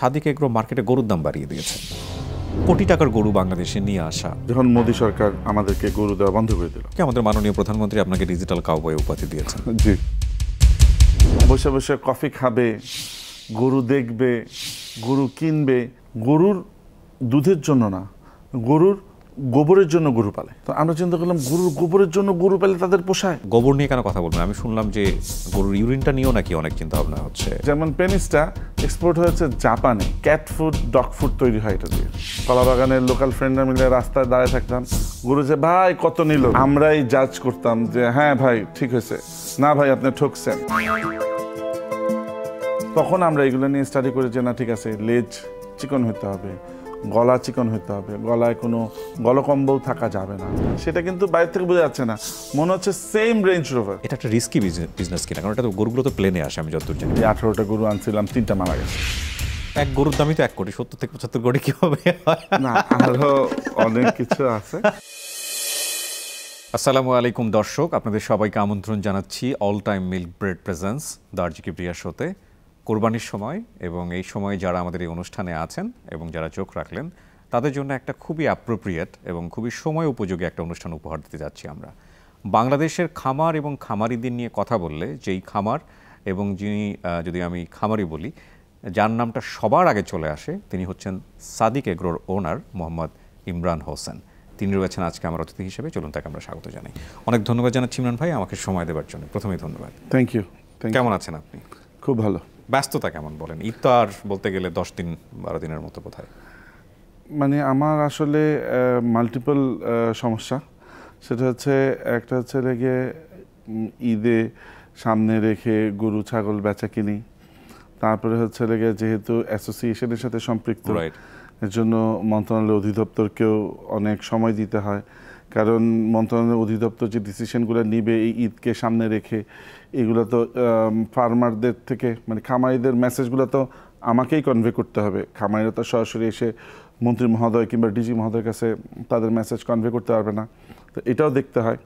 Sadiq agro মার্কেটে গরুর দাম বাড়িয়ে দিয়েছে। কোটি টাকার গরু বাংলাদেশে নিয়ে আসা। যখন মোদী সরকার আমাদেরকে গরু দেওয়া বন্ধ করে দিল, আমাদের মাননীয় প্রধানমন্ত্রী আপনাকে ডিজিটাল কাউবয় উপাধি দিয়েছেন। জি, বসে বসে কফি খাবে, গরু দেখবে, গরু কিনবে। গরুর দুধের জন্য না, গরুর গোবরের জন্য গরু পালে। তো আমরা চিন্তা করলাম গরুর গোবরের জন্য গরু পালে তাদের পোষায়। গোবর নিয়ে কেন কথা বলবেন? আমি শুনলাম যে গরুর ইউরিনটা নিয়েও নাকি অনেক চিন্তা ভাবনা হচ্ছে। যেমন পেনিসটা এক্সপোর্ট হয়েছে জাপানে, ক্যাট ফুড, ডগ ফুড তৈরি হয় এটা দিয়ে। কলাবাগানের লোকাল ফ্রেন্ডরা মিলে রাস্তায় দাঁড়িয়ে থাকতাম, গরু যে ভাই কত নিল, আমরাই জাজ করতাম যে হ্যাঁ ভাই ঠিক হয়েছে, না ভাই আপনি ঠকছেন। তখন আমরা এগুলো নিয়ে স্টাডি করে যে না ঠিক আছে, লেজ চিকন হতে হবে, গলা চিকন হতে হবে, গলায় কোনো গলকম্বল থাকা যাবে না। সেটা কিন্তু বাইরে থেকে বোঝা যাচ্ছে না, মনে হচ্ছে সেম রেঞ্জ রোভার। এটা একটা রিস্কি বিজনেস কিনা, কারণ এটা তো গরুগুলো তো প্লেনে আসে। আমি যতদূর জানি 18টা গরু আনছিলাম, 3টা মারা গেছে। এক গরুর দামই তো 1 কোটি, 70 থেকে 75 কোটি কি হবে? না, আরো অনেক কিছু আছে। আসসালামু আলাইকুম দর্শক, আপনাদের সবাইকে আমন্ত্রণ জানাচ্ছি all time milk bread presents Darji Kibria শোতে। কোরবানির সময় এবং এই সময় যারা আমাদের এই অনুষ্ঠানে আছেন এবং যারা চোখ রাখলেন, তাদের জন্য একটা খুবই অ্যাপ্রোপ্রিয়েট এবং খুবই সময় উপযোগী একটা অনুষ্ঠান উপহার দিতে যাচ্ছি আমরা। বাংলাদেশের খামার এবং খামারিদের নিয়ে কথা বললে যেই খামার এবং যিনি, যদি আমি খামারি বলি, যার নামটা সবার আগে চলে আসে, তিনি হচ্ছেন সাদিক এগ্রোর ওনার মোহাম্মদ ইমরান হোসেন। তিনি রয়েছেন আজকে আমার অতিথি হিসেবে। চলুন তাকে আমরা স্বাগত জানাই। অনেক ধন্যবাদ জানাচ্ছি ইমরান ভাই আমাকে সময় দেওয়ার জন্য। প্রথমেই ধন্যবাদ। Thank you. কেমন আছেন আপনি? খুব ভালো। ব্যস্ততা কেমন বলেন? ঈদ তো আর বলতে গেলে 10-12 দিনের মতো বোধহয়। মানে আমার আসলে মাল্টিপল সমস্যা। সেটা হচ্ছে, একটা হচ্ছে লেগে ঈদে সামনে রেখে গরু ছাগল বেচা কিনি, তারপরে হচ্ছে লেগে যেহেতু অ্যাসোসিয়েশনের সাথে সম্পৃক্ত, এর জন্য মন্ত্রণালয় অধিদপ্তরকেও অনেক সময় দিতে হয়, কারণ মন্ত্রণালয় অধিদপ্তর যে ডিসিশনগুলো নিবে এই ঈদকে সামনে রেখে, এগুলো তো ফার্মারদের থেকে, মানে খামারিদের মেসেজগুলো তো আমাকেই কনভে করতে হবে। খামারিরা তো সরাসরি এসে মন্ত্রী মহোদয় কিংবা ডিজি মহোদয়ের কাছে তাদের মেসেজ কনভে করতে পারবে না, তো এটাও দেখতে হয়।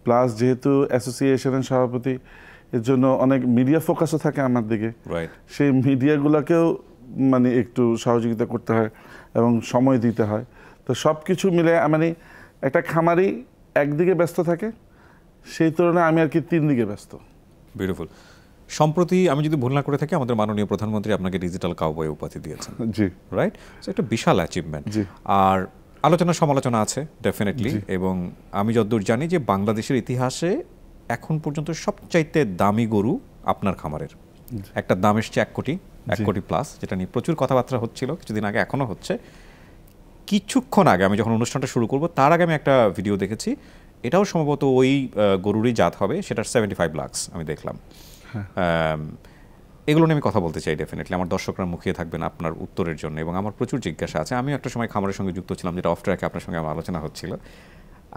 প্লাস যেহেতু অ্যাসোসিয়েশনের সভাপতি, এর জন্য অনেক মিডিয়া ফোকাসও থাকে আমার দিকে, সেই মিডিয়াগুলোকেও মানে একটু সহযোগিতা করতে হয় এবং সময় দিতে হয়। তো সব কিছু মিলে মানে একটা খামারি একদিকে ব্যস্ত থাকে, সেই তুলনায় আমি আর কি 3 দিকে ব্যস্ত। বিউটিফুল। সম্প্রতি আমি যদি ভুল না করে থাকি, আমাদের মাননীয় প্রধানমন্ত্রী আপনাকে ডিজিটাল কাউবয় উপাধি দিয়েছেন। জি, রাইট। সো একটা বিশাল অ্যাচিভমেন্ট। জি। আর আলোচনা সমালোচনা আছে ডেফিনেটলি, এবং আমি যতদূর জানি যে বাংলাদেশের ইতিহাসে এখন পর্যন্ত সবচাইতে দামি গরু আপনার খামারের। একটা দাম এসছে 1 কোটি প্লাস, যেটা নিয়ে প্রচুর কথাবার্তা হচ্ছিল কিছুদিন আগে, এখনও হচ্ছে। কিছুক্ষণ আগে আমি যখন অনুষ্ঠানটা শুরু করব তার আগে আমি একটা ভিডিও দেখেছি, এটাও সম্ভবত ওই গরুরই জাত হবে, সেটার 75 লাখ আমি দেখলাম। এগুলো নিয়ে আমি কথা বলতে চাই ডেফিনেটলি। আমার দর্শকরা মুখিয়ে থাকবেন আপনার উত্তরের জন্য, এবং আমার প্রচুর জিজ্ঞাসা আছে। আমি একটা সময় খামারের সঙ্গে যুক্ত ছিলাম, যেটা অফ ট্র্যাকে আপনার সঙ্গে আমার আলোচনা হচ্ছিল।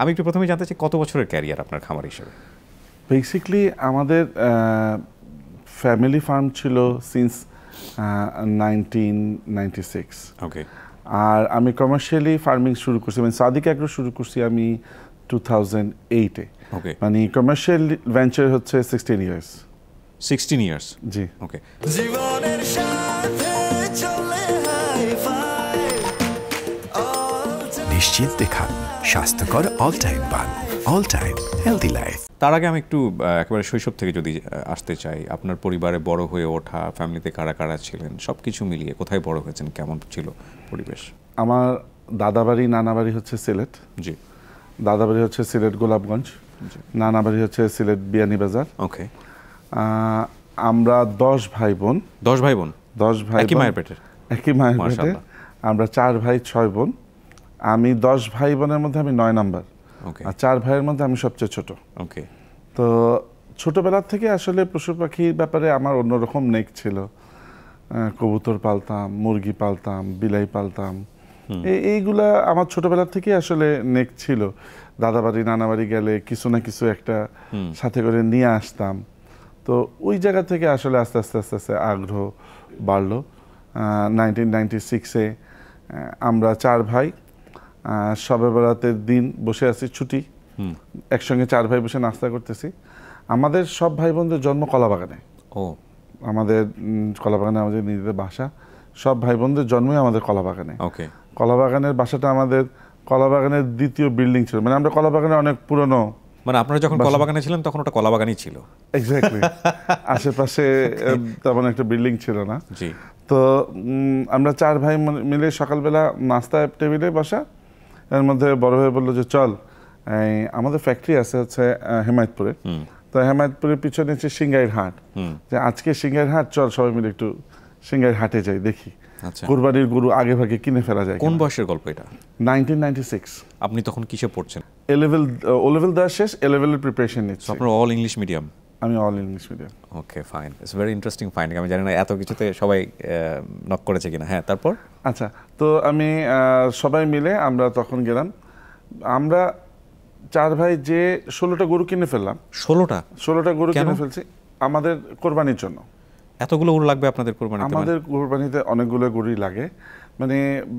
আমি একটু প্রথমে জানতে চাই, কত বছরের ক্যারিয়ার আপনার খামার হিসেবে? বেসিকলি আমাদের ফ্যামিলি ফার্ম ছিল সিন্স 1996। ওকে। আর আমি কমার্শিয়ালি ফার্মিং শুরু করছি, মানে সাদিক এগ্রো শুরু করছি আমি 2008-এ। ওকে। মানে কমার্শিয়াল ভেঞ্চার হচ্ছে 16 ইয়ার্স। 16 ইয়ার্স? জি। ওকে। জীবনের সাথে চলে হাই-ফাই, নিশ্চিন্তে খান স্বাস্থ্যকর অল টাইম পান, অল টাইম হেলদি লাইফ। তার আগে আমি একটু একেবারে শৈশব থেকে যদি আসতে চাই, আপনার পরিবারে বড় হয়ে ওঠা, ফ্যামিলিতে কারা কারা ছিলেন, সব কিছু মিলিয়ে কোথায় বড় হয়েছেন, কেমন ছিল পরিবেশ? আমার দাদাবাড়ি নানাবাড়ি হচ্ছে সিলেট। জি। দাদাবাড়ি হচ্ছে সিলেট গোলাপগঞ্জ, নানাবাড়ি হচ্ছে সিলেট বিয়ানীবাজার। ওকে। আমরা 10 ভাই বোন। 10 ভাই বোন? 10 ভাই, একই মায়ের পেটের? একই মায়ের পেটে। আমরা 4 ভাই 6 বোন। আমি 10 ভাই বোনের মধ্যে আমি 9 নাম্বার। ওকে। আর 4 ভাইয়ের মধ্যে আমি সবচেয়ে ছোট। ওকে। তো ছোটবেলা থেকে আসলে পশু পাখির ব্যাপারে আমার অন্যরকম নেক ছিল। কবুতর পালতাম, মুরগি পালতাম, বিলাই পালতাম। এইগুলা আমার ছোটবেলা থেকে আসলে নেক ছিল। দাদাবাড়ি নানাবাড়ি গেলে কিছু না কিছু একটা সাথে করে নিয়ে আসতাম। তো ওই জায়গা থেকে আসলে আস্তে আস্তে আস্তে আস্তে আগ্রহ বাড়লো। 1996-এ আমরা 4 ভাই শবে বরাতের দিন বসে আছি, ছুটি, একসঙ্গে 4 ভাই বসে নাস্তা করতেছি। আমাদের সব ভাই বোনদের জন্ম কলাবাগানে। ও। আমাদের কলাবাগানে আমাদের নিজেদের বাসা, সব ভাই বোনদের জন্মই আমাদের কলাবাগানে। ওকে, কলাবাগানের বাসাটা আমাদের কলাবাগানের দ্বিতীয় বিল্ডিং ছিল, মানে আমরা কলাবাগানে অনেক পুরনো, মানে আপনারা যখন কলাবাগানে ছিলেন তখন ওটা কলাবাগানই ছিল। এক্স্যাক্টলি, আশেপাশে তেমন একটা বিল্ডিং ছিল না। জি, তো আমরা 4 ভাই মিলে সকালবেলা নাস্তা টেবিলে বসা, এর মধ্যে বড় ভাই বললো যে চল আমাদের ফ্যাক্টরি আছে হচ্ছে হেমায়তপুরে, তো হেমায়তপুরের পিছনে হচ্ছে সিংগাইর হাট, যে আজকে সিংগাইর হাট চল সবাই মিলে একটু সিংগাইর হাটে যাই, দেখি আচ্ছা, কুরবানির গরু আগে ভাগে কিনে ফেলা যায়। কোন বয়সের গল্প এটা? 1996। আপনি তখন কিসে পড়ছেন? ও লেভেল দেওয়া শেষ, এ লেভেলের প্রিপারেশন নিচ্ছি। আপনার অল ইংলিশ মিডিয়াম? আমি all English medium. Okay, fine, it's very interesting finding. আমি জানি না এত কিছুতে সবাই নক করেছে কিনা। হ্যাঁ, তারপর? আচ্ছা, তো আমি সবাই মিলে আমরা তখন গেলাম, আমরা 4 ভাই যে 16টা গরু কিনে ফেললাম। 16টা গরু কিনে ফেলছি আমাদের কোরবানির জন্য। এতগুলো গরু লাগবে আপনাদের কোরবানিতে? আমাদের কোরবানিতে অনেকগুলো গরুই লাগে, মানে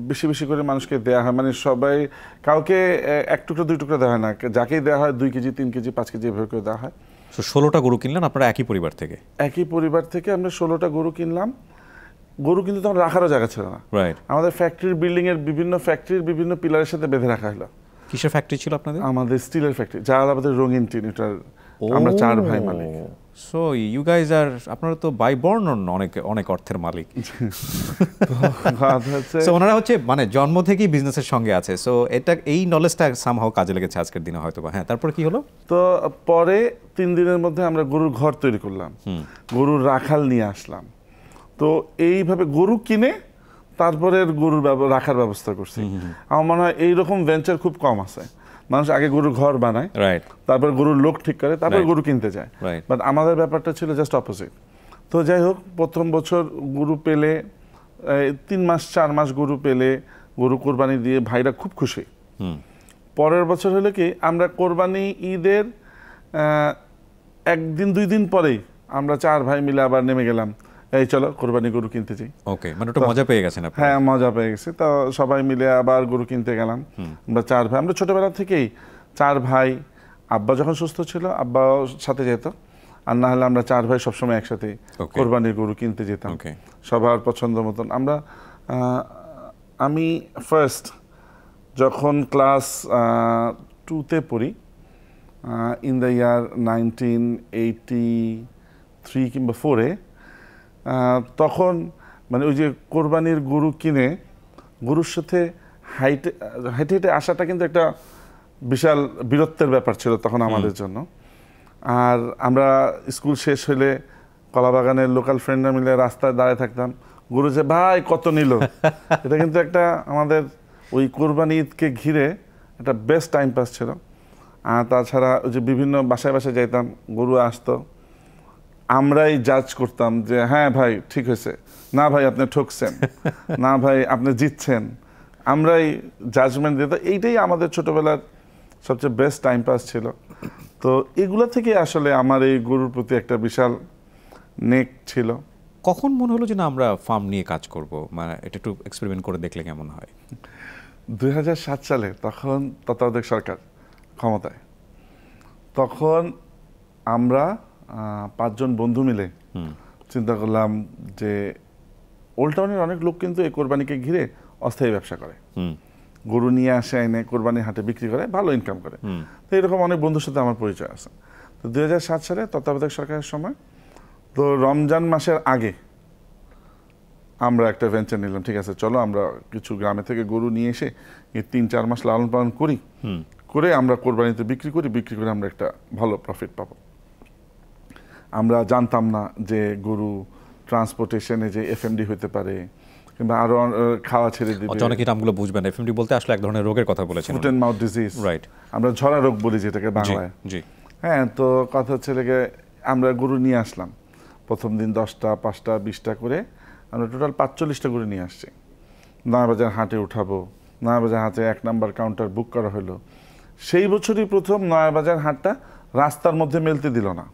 বেশি বেশি করে মানুষকে দেয়া হয়, মানে সবাই কাউকে 1 টুকরা 2 টুকরা দেওয়া হয় না, যাকেই দেওয়া হয় 2 কেজি 3 কেজি 5 কেজি এভাবে করে দেওয়া হয়। 16টা গরু কিনলেন আপনারা একই পরিবার থেকে? একই পরিবার থেকে আমরা 16টা গরু কিনলাম। গরু কিন্তু তখন রাখারও জায়গা ছিল না, রাইট। আমাদের ফ্যাক্টরির বিল্ডিং এর বিভিন্ন পিলারের সাথে বেঁধে রাখা হলো। কিসের ফ্যাক্টরি ছিল আপনাদের? আমাদের স্টিলের ফ্যাক্টরি, যারা আমাদের রঙিন টিন, এটার আমরা 4 ভাই মালিক। সো ইউ গাইজ আর, আপনারা তো বাই বর্ন অনেক অনেক অর্থের মালিক। সো ওনারা হচ্ছে মানে জন্ম থেকেই বিজনেসের সঙ্গে আছে। সো এটা, এই নলেজটা সামহাও কাজে লেগেছে আজকের দিনে হয়তো বা। হ্যাঁ, তারপর কি হলো? তো পরে 3 দিনের মধ্যে আমরা গরুর ঘর তৈরি করলাম, গরুর রাখাল নিয়ে আসলাম। তো এইভাবে গরু কিনে তারপরে গরুর রাখার ব্যবস্থা করছি। আমার মনে হয় এইরকম ভেঞ্চার খুব কম আছে। মানুষ আগে গরুর ঘর বানায়, রাইট, তারপর গরুর লোক ঠিক করে, তারপর গরু কিনতে যায়। রাইট। বাট আমাদের ব্যাপারটা ছিল জাস্ট অপোজিট। তো যাই হোক, প্রথম বছর গরু পেলে 3 মাস 4 মাস গরু পেলে, গরু কোরবানি দিয়ে ভাইরা খুব খুশি। পরের বছর হলো কি, আমরা কোরবানি ঈদের 1 দিন 2 দিন পরেই আমরা 4 ভাই মিলে আবার নেমে গেলাম, এই চলো কোরবানি গরু কিনতে যাই। ওকে, মানে ওটা মজা পেয়ে গেছেন আপনারা? হ্যাঁ, মজা পেয়ে গেছে। তো সবাই মিলে আবার গরু কিনতে গেলাম। আমরা 4 ভাই, আমরা ছোটবেলা থেকেই 4 ভাই। আব্বা যখন সুস্থ ছিল আব্বা সাথে যেত, আর না হলে আমরা 4 ভাই সবসময় একসাথে কোরবানির গরু কিনতে যেতাম, সবার পছন্দ মতন। আমি ফার্স্ট যখন ক্লাস 2তে পড়ি, ইন দ্য ইয়ার 1983 কিংবা 4-এ, তখন মানে ওই যে কোরবানির গরু কিনে গরুর সাথে হাইটে হেঁটে আসাটা কিন্তু একটা বিশাল বীরত্বের ব্যাপার ছিল তখন আমাদের জন্য। আর আমরা স্কুল শেষ হলে কলাবাগানের লোকাল ফ্রেন্ডরা মিলে রাস্তায় দাঁড়িয়ে থাকতাম, গরু যে ভাই কত নিল। এটা কিন্তু একটা আমাদের ওই কোরবানি ঈদকে ঘিরে একটা বেস্ট টাইম পাস ছিল। আর তাছাড়া ওই যে বিভিন্ন বাসায় বাসায় যাইতাম, গরু আসতো, আমরাই জাজ করতাম যে হ্যাঁ ভাই ঠিক হয়েছে, না ভাই আপনি ঠকছেন, না ভাই আপনি জিতছেন, আমরাই জাজমেন্ট দিতাম। এইটাই আমাদের ছোটবেলার সবচেয়ে বেস্ট টাইম পাস ছিল। তো এগুলো থেকে আসলে আমার এই গরুর প্রতি একটা বিশাল নেক ছিল। কখন মনে হলো যে না আমরা ফার্ম নিয়ে কাজ করব, মানে এটা একটু এক্সপেরিমেন্ট করে দেখলে কেমন হয়? 2007 সালে, তখন তত্ত্বাবধায়ক সরকার ক্ষমতায়। তখন আমরা 5 জন বন্ধু মিলে চিন্তা করলাম যে ওল্ড টাউনের অনেক লোক কিন্তু এই কোরবানিকে ঘিরে অস্থায়ী ব্যবসা করে, গরু নিয়ে আসে এনে কোরবানির হাটে বিক্রি করে, ভালো ইনকাম করে। তো এরকম অনেক বন্ধুর সাথে আমার পরিচয় আছে। তো 2007 সালে তত্ত্বাবধায়ক সরকারের সময়, তো রমজান মাসের আগে আমরা একটা ভেঞ্চার নিলাম, ঠিক আছে চলো আমরা কিছু গ্রামে থেকে গরু নিয়ে এসে 3-4 মাস লালন পালন করি, করে আমরা কোরবানিতে বিক্রি করে আমরা একটা ভালো প্রফিট পাবো। আমরা জানতাম না যে গরু ট্রান্সপোর্টেশনে যে এফএমডি হতে পারে, কিংবা আরো খাওয়া ছেড়ে দিবে। অনেকে নামগুলো বুঝবেন, এফএমডি বলতে আসলে এক ধরনের রোগের কথা বলেছেন, foot and mouth disease, right? আমরা ঝরা রোগ বলি যেটাকে বাংলায়। জি। হ্যাঁ, তো কথা হচ্ছে লেগে আমরা গরু নিয়ে আসলাম, প্রথম দিন 10টা 5টা 20টা করে আমরা টোটাল 45টা গরু নিয়ে আসছি। নয়াবাজার হাটে উঠাবো, নয়াবাজার হাটে 1 নাম্বার কাউন্টার বুক করা হলো। সেই বছরই প্রথম নয়াবাজার হাটটা রাস্তার মধ্যে মেলতে দিল না।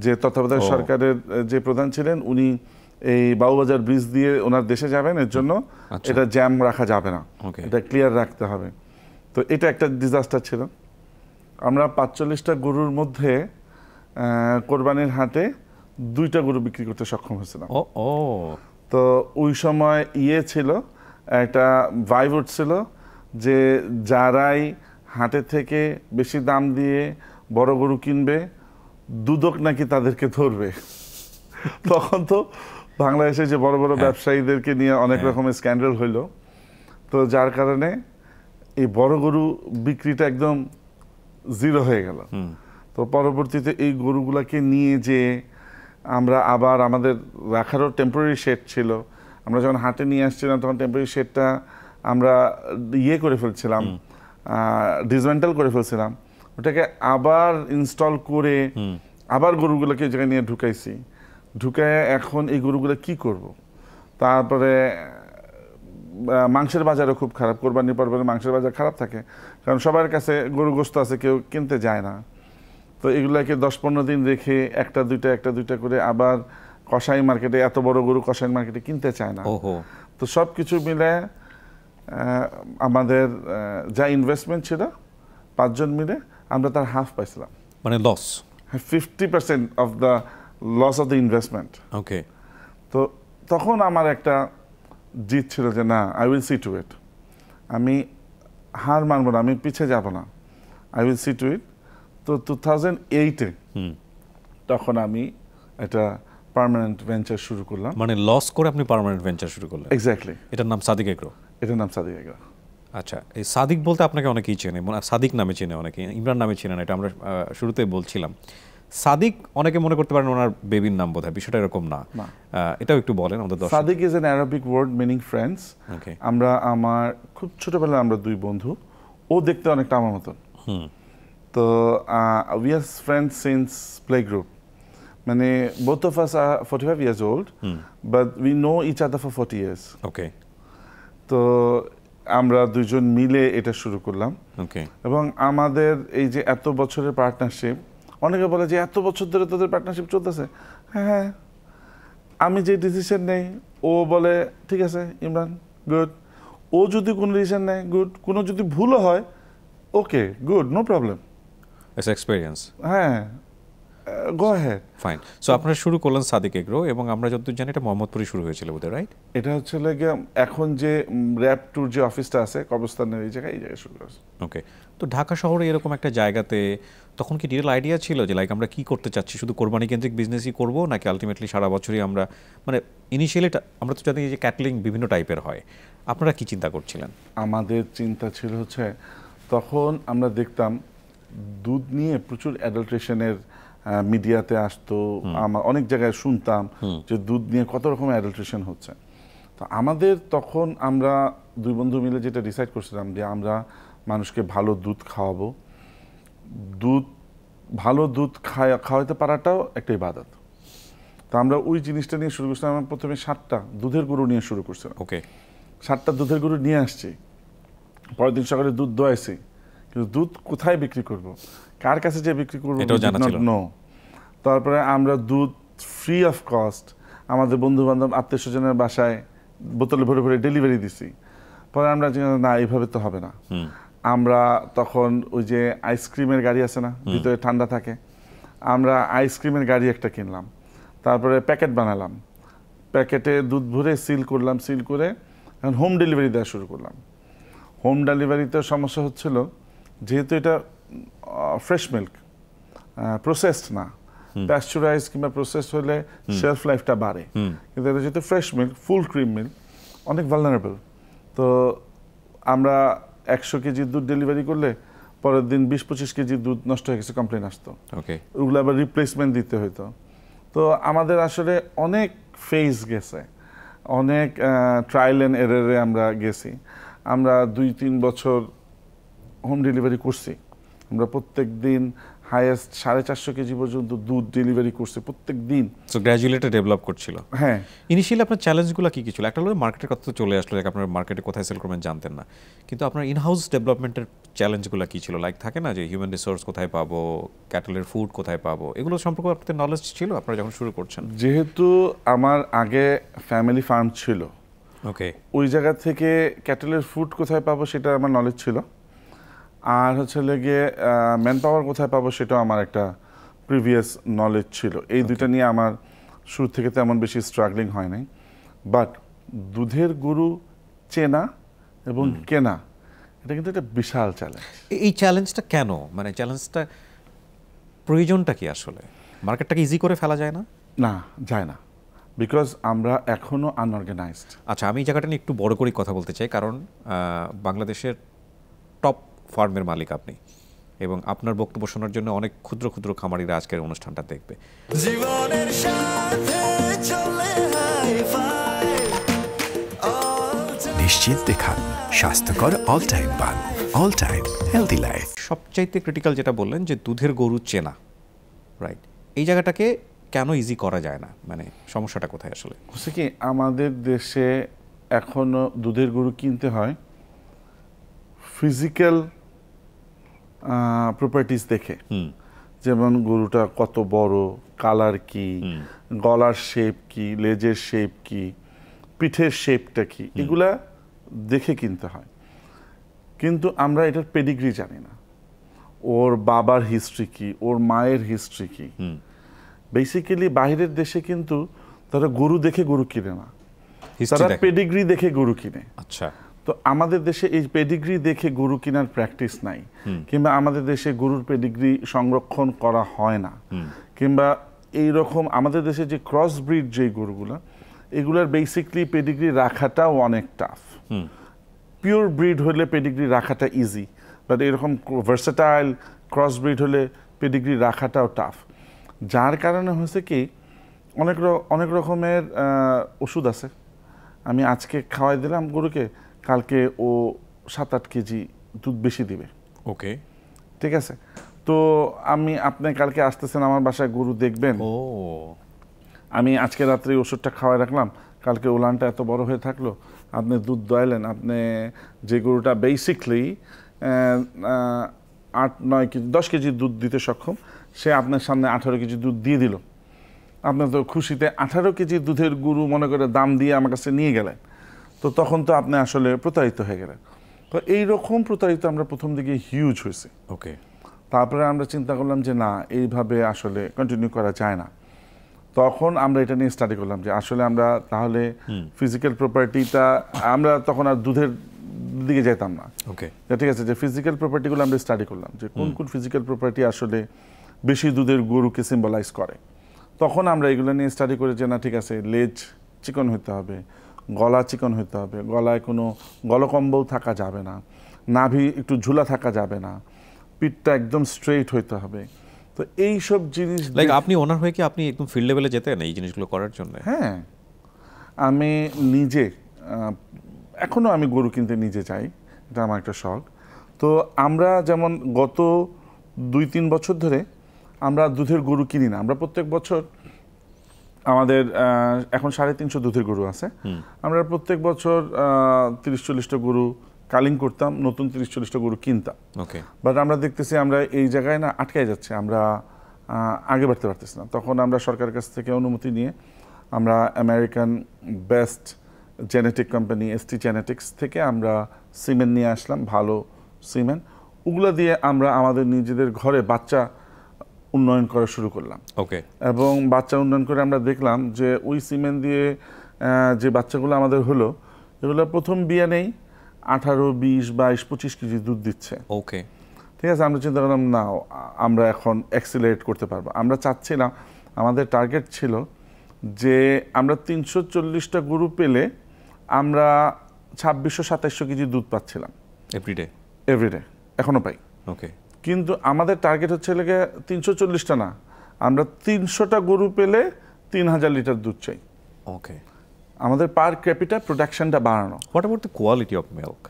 যে তত্ত্বাবধায়ক সরকারের যে প্রধান ছিলেন উনি এই বাবুবাজার ব্রিজ দিয়ে ওনার দেশে যাবেন, এর জন্য এটা জ্যাম রাখা যাবে না, এটা ক্লিয়ার রাখতে হবে। তো এটা একটা ডিজাস্টার ছিল। আমরা 45টা গরুর মধ্যে কোরবানির হাটে 2টা গরু বিক্রি করতে সক্ষম হয়েছিলাম। তো ওই সময় ছিল একটা ভাইব উঠছিল যে যারাই হাটে থেকে বেশি দাম দিয়ে বড় গরু কিনবে দুদক নাকি তাদেরকে ধরবে। তখন তো বাংলাদেশে যে বড় বড় ব্যবসায়ীদেরকে নিয়ে অনেক রকমের স্ক্যান্ডাল হইলো, তো যার কারণে এই বড় গরু বিক্রিটা একদম জিরো হয়ে গেল। তো পরবর্তীতে এই গরুগুলাকে নিয়ে যে আমরা আবার আমাদের রাখারও টেম্পোরারি শেড ছিল, আমরা যখন হাটে নিয়ে আসছিলাম তখন টেম্পোরারি শেডটা আমরা করে ফেলছিলাম, ডিসমেন্টাল করে ফেলছিলাম, ওটাকে আবার ইনস্টল করে আবার গরুগুলোকে এই জায়গায় নিয়ে ঢুকাইছি। ঢুকায় এখন এই গরুগুলো কি করব। তারপরে মাংসের বাজারও খুব খারাপ, কোরবানির পরে মাংসের বাজার খারাপ থাকে, কারণ সবার কাছে গরু গোস্ত আছে, কেউ কিনতে যায় না। তো এগুলাকে 10-15 দিন রেখে একটা দুইটা করে আবার কসাই মার্কেটে, এত বড় গরু কসাই মার্কেটে কিনতে চায় না। তো সব কিছু মিলে আমাদের যা ইনভেস্টমেন্ট ছিল 5 জন মিলে আমরা তার হাফ পাইছিলাম, মানে loss 50% of the loss of the investment. Okay. তো তখন আমার একটা জিত ছিল যে না, I will see to it, আমি হার মানবো না, আমি পিছিয়ে যাব না, I will see to it. তো 2008-এ তখন আমি একটা পার্মানেন্ট ভেঞ্চার শুরু করলাম। মানে লস করে আপনি পার্মানেন্ট ভেঞ্চার শুরু করলেন? এক্স্যাক্টলি। এটার নাম সাদিক এগ্রো? এটার নাম সাদিক এগ্রো। আচ্ছা, এই সাদিক বলতে আপনাকে অনেকেই চেনে, সাদিক নামে চেনে অনেকে, ইমরান নামে চেনে না, এটা আমরা শুরুতে বলছিলাম। সাদিক অনেকে মনে করতে পারেন ওনার বেবির নাম বোধহয়, বিষয়টা এরকম না, এটাও একটু বলেন আমাদের দর্শক। Sadiq is an Arabic word meaning friends. আমরা আমার খুব ছোটবেলায় আমরা 2 বন্ধু, ও দেখতে অনেকটা আমার মতন। তো we are friends since play group, মানে both of us are 45 years old, but we know each other for 40 years. ওকে। তো আমরা 2 জন মিলে এটা শুরু করলাম। ওকে। এবং আমাদের এই যে এত বছরের পার্টনারশিপ, অনেকে বলে যে এত বছর ধরে তোদের পার্টনারশিপ চলতেছে। হ্যাঁ, আমি যে ডিসিশন নেই ও বলে ঠিক আছে ইমরান গুড, ও যদি কোনো ডিসিশন নেয় গুড, কোনো যদি ভুলও হয় okay good, no problem, it's experience. হ্যাঁ, গো অ্যাহেড, ফাইন। সো আপনারা শুরু করলেন সাদিক এগ্রো, এবং আমরা যতদূর জানি এটা মোহাম্মদপুরে শুরু হয়েছিল বোধহয়, রাইট? এটা হচ্ছে লাগে এখন যে র্যাপ ট্যুর যে অফিসটা আছে কবরস্থানের এই জায়গায় শুরু করেছে। ওকে। তো ঢাকা শহরে এরকম একটা জায়গাতে তখন কি ডিটেল আইডিয়া ছিল যে লাইক আমরা কি করতে চাচ্ছি, শুধু কোরবানি কেন্দ্রিক বিজনেসই করবো নাকি আলটিমেটলি সারা বছরই আমরা, মানে ইনিশিয়ালি আমরা তো জানি যে ক্যাটলিং বিভিন্ন টাইপের হয়, আপনারা কি চিন্তা করছিলেন? আমাদের চিন্তা ছিল হচ্ছে তখন আমরা দেখতাম দুধ নিয়ে প্রচুর অ্যাডাল্ট্রেশনের মিডিয়াতে আসতো, আমার অনেক জায়গায় শুনতাম যে দুধ নিয়ে কত রকম অ্যাডাল্ট্রেশন হচ্ছে। তো আমাদের তখন আমরা 2 বন্ধু মিলে যেটা ডিসাইড করছিলাম যে আমরা মানুষকে ভালো দুধ খাওয়াবো, ভালো দুধ খাওয়াতে পারাটাও একটা ইবাদত। তো আমরা ওই জিনিসটা নিয়ে শুরু করছিলাম। আমরা প্রথমে 7টা দুধের গরু নিয়ে শুরু করছিলাম। ওকে। 7টা দুধের গরু নিয়ে আসছি, পরের দিন সকালে দুধ দোয়াইছি, কিন্তু দুধ কোথায় বিক্রি করব, কার কাছে যে বিক্রি করবো এটাও জানা ছিল না। তারপরে আমরা দুধ ফ্রি অফ কস্ট আমাদের বন্ধু বান্ধব আত্মীয় স্বজনের বাসায় বোতলে ভরে ভরে ডেলিভারি দিছি। পরে আমরা না, এইভাবে তো হবে না। আমরা তখন ওই যে আইসক্রিমের গাড়ি আছে না, ভিতরে ঠান্ডা থাকে, আমরা আইসক্রিমের গাড়ি একটা কিনলাম, তারপরে প্যাকেট বানালাম, প্যাকেটে দুধ ভরে সিল করলাম, সিল করে এখন হোম ডেলিভারি দেওয়া শুরু করলাম। হোম ডেলিভারিতে সমস্যা হচ্ছিল যেহেতু এটা ফ্রেশ মিল্ক, প্রসেসড না, প্যাস্চুরাইজ কিংবা প্রসেসড হলে শেলফ লাইফটা বাড়ে, কিন্তু এটা যেহেতু fresh milk, full cream milk, অনেক ভালনারেবল। তো আমরা 100 কেজি দুধ ডেলিভারি করলে পরের দিন 20-25 কেজি দুধ নষ্ট হয়ে গেছে কমপ্লেন আসতো। ওগুলো আবার রিপ্লেসমেন্ট দিতে হইতো। তো আমাদের আসলে অনেক ফেজ গেছে, অনেক ট্রায়াল অ্যান্ড এররে আমরা গেছি। আমরা 2-3 বছর হোম ডেলিভারি করছি। আমরা প্রত্যেক দিন হাইয়েস্ট 450 কেজি পর্যন্ত দুধ ডেলিভারি করছে প্রত্যেক দিন। সো গ্র্যাজুয়ালি এটা ডেভেলপ করছিল। হ্যাঁ। ইনিশিয়ালি আপনার চ্যালেঞ্জগুলো কি কি ছিল? একটা হলো মার্কেটের কথা তো চলে আসলো, লাইক আপনার মার্কেটে কোথায় সেল করবেন জানতেন না, কিন্তু আপনার ইনহাউস ডেভেলপমেন্টের চ্যালেঞ্জগুলো কি ছিল? লাইক থাকে না যে হিউম্যান রিসোর্স কোথায় পাবো, ক্যাটেলের ফুড কোথায় পাবো, এগুলো সম্পর্কে আপনাদের নলেজ ছিল আপনারা যখন শুরু করছেন? যেহেতু আমার আগে ফ্যামিলি ফার্ম ছিল, ওকে, ওই জায়গা থেকে ক্যাটেলের ফুড কোথায় পাবো সেটা আমার নলেজ ছিল। আর হচ্ছে লেগে ম্যান পাওয়ার কোথায় পাবো সেটাও আমার একটা প্রিভিয়াস নলেজ ছিল। এই দুইটা নিয়ে আমার শুরু থেকে তেমন বেশি স্ট্রাগলিং হয় নাই। বাট দুধের গরু চেনা এবং কেনা এটা কিন্তু একটা বিশাল চ্যালেঞ্জ। এই চ্যালেঞ্জটা কেন, মানে চ্যালেঞ্জটা প্রয়োজনটা কি আসলে? মার্কেটটাকে ইজি করে ফেলা যায় না? না, যায় না, বিকজ আমরা এখনো আনঅর্গানাইজড। আচ্ছা, আমি এই জায়গাটা নিয়ে একটু বড় করে কথা বলতে চাই, কারণ বাংলাদেশের টপ ফার্মের মালিক আপনি, এবং আপনার বক্তব্য শোনার জন্য অনেক ক্ষুদ্র ক্ষুদ্র খামারিরা আজকের অনুষ্ঠানটা দেখবে। জীবনের সাথে চলে হাই-ফাই, নিশ্চিন্তে খান স্বাস্থ্যকর অল টাইম পান। All time healthy life. সবচাইতে ক্রিটিক্যাল যেটা বললেন যে দুধের গরু চেনা, রাইট, এই জায়গাটাকে কেন ইজি করা যায় না, মানে সমস্যাটা কোথায় আসলে? হচ্ছে কি, আমাদের দেশে এখনো দুধের গরু কিনতে হয় ফিজিক্যাল প্রপার্টিজ দেখে, যেমন গরুটা কত বড়, কালার কি, গলার শেপ কি, লেজের শেপ কি, পিঠের শেপটা কি, এগুলা দেখে কিনতে হয়। কিন্তু আমরা এটার পেডিগ্রি জানি না, ওর বাবার হিস্ট্রি কি, ওর মায়ের হিস্ট্রি কি। বেসিক্যালি বাইরের দেশে কিন্তু তারা গরু দেখে গরু কিনে না, তারা পেডিগ্রি দেখে গরু কিনে। আচ্ছা, তো আমাদের দেশে এই পেডিগ্রি দেখে গরু কেনার প্র্যাকটিস নাই, কিংবা আমাদের দেশে গরুর পেডিগ্রি সংরক্ষণ করা হয় না, কিংবা এই রকম আমাদের দেশে যে ক্রস ব্রিড যে গরুগুলো, এগুলার বেসিকলি পেডিগ্রি রাখাটাও অনেক টাফ। পিওর ব্রিড হলে পেডিগ্রি রাখাটা ইজি, বাট এরকম ভার্সেটাইল ক্রস ব্রিড হলে পেডিগ্রি রাখাটাও টাফ। যার কারণে হয়েছে কি, অনেক রকমের ওষুধ আছে, আমি আজকে খাওয়াই দিলাম গরুকে, কালকে ও 7-8 কেজি দুধ বেশি দিবে। ওকে, ঠিক আছে, তো আপনি কালকে আসতেছেন আমার বাসায়, গরু দেখবেন, আমি আজকে রাত্রে ওষুধটা খাওয়াই রাখলাম, কালকে উলানটা এত বড় হয়ে থাকলো, আপনি দুধ দোয়াইলেন, আপনি যে গরুটা বেসিকলি 8-9 কেজি 10 কেজি দুধ দিতে সক্ষম, সে আপনার সামনে 18 কেজি দুধ দিয়ে দিল। আপনার তো খুশিতে 18 কেজি দুধের গরু মনে করে দাম দিয়ে আমার কাছে নিয়ে গেলেন, তো তখন তো আপনি আসলে প্রতারিত হয়ে গেলেন। তো এইরকম প্রতারিত আমরা প্রথম দিকে হিউজ হয়েছে। ওকে, তারপরে আমরা চিন্তা করলাম যে না, এইভাবে আসলে কন্টিনিউ করা যায় না। তখন আমরা এটা নিয়ে স্টাডি করলাম যে আসলে আমরা তাহলে ফিজিক্যাল প্রপার্টিটা, আমরা তখন আর দুধের দিকে যেতাম না। ওকে, ঠিক আছে, যে ফিজিক্যাল প্রপার্টিগুলো আমরা স্টাডি করলাম যে কোন কোন ফিজিক্যাল প্রপার্টি আসলে বেশি দুধের গরুকে সিম্বলাইজ করে। তখন আমরা এগুলো নিয়ে স্টাডি করে যে না, ঠিক আছে, লেজ চিকন হতে হবে, গলা চিকন হতে হবে, গলায় কোনো গলকম্বল থাকা যাবে না, নাভি একটু ঝুলা থাকা যাবে না, পিঠটা একদম স্ট্রেইট হইতে হবে। তো এইসব জিনিস, লাইক আপনি ওনার হয়ে কি আপনি একদম ফিল্ড লেভেলে যেতেন এই জিনিসগুলো করার জন্য? হ্যাঁ, আমি নিজে এখনো আমি গরু কিনতে নিজে যাই, এটা আমার একটা শখ। তো আমরা যেমন গত 2-3 বছর ধরে আমরা দুধের গরু কিনি না। আমরা প্রত্যেক বছর আমাদের এখন 350 দুধের গরু আছে, আমরা প্রত্যেক বছর 30-40টা গরু কালিং করতাম, নতুন 30-40টা গরু কিনতাম। ওকে, বাট আমরা দেখতেছি আমরা এই জায়গায় না আটকায় যাচ্ছে, আমরা আগে বাড়তে পারতেছি না। তখন আমরা সরকারের কাছ থেকে অনুমতি নিয়ে আমরা American best genetic company ST genetics থেকে আমরা সিমেন্ট নিয়ে আসলাম, ভালো সিমেন্ট। ওগুলো দিয়ে আমরা আমাদের নিজেদের ঘরে বাচ্চা উন্নয়ন করা শুরু করলাম। ওকে, এবং বাচ্চা উন্নয়ন করে আমরা দেখলাম যে ওই সিমেন্ট দিয়ে যে বাচ্চাগুলো আমাদের হলো, এগুলো প্রথম বিয়ে নেই 18, 20, 22, 25 কেজি দুধ দিচ্ছে। ওকে, ঠিক আছে, আমরা চিন্তা করলাম না, আমরা এখন অ্যাক্সিলারেট করতে পারবো। আমরা চাচ্ছিলাম, আমাদের টার্গেট ছিল যে আমরা 340টা গরু পেলে আমরা 2600-2700 কেজি দুধ পাচ্ছিলাম এভরিডে, এখনো পাই। ওকে, কিন্তু আমাদের টার্গেট হচ্ছে 340টা না, আমরা 300টা গরু পেলে 3000 লিটার দুধ চাই। ওকে, আমাদের পার ক্যাপিটা প্রোডাকশনটা বাড়ানো। What about the quality of milk?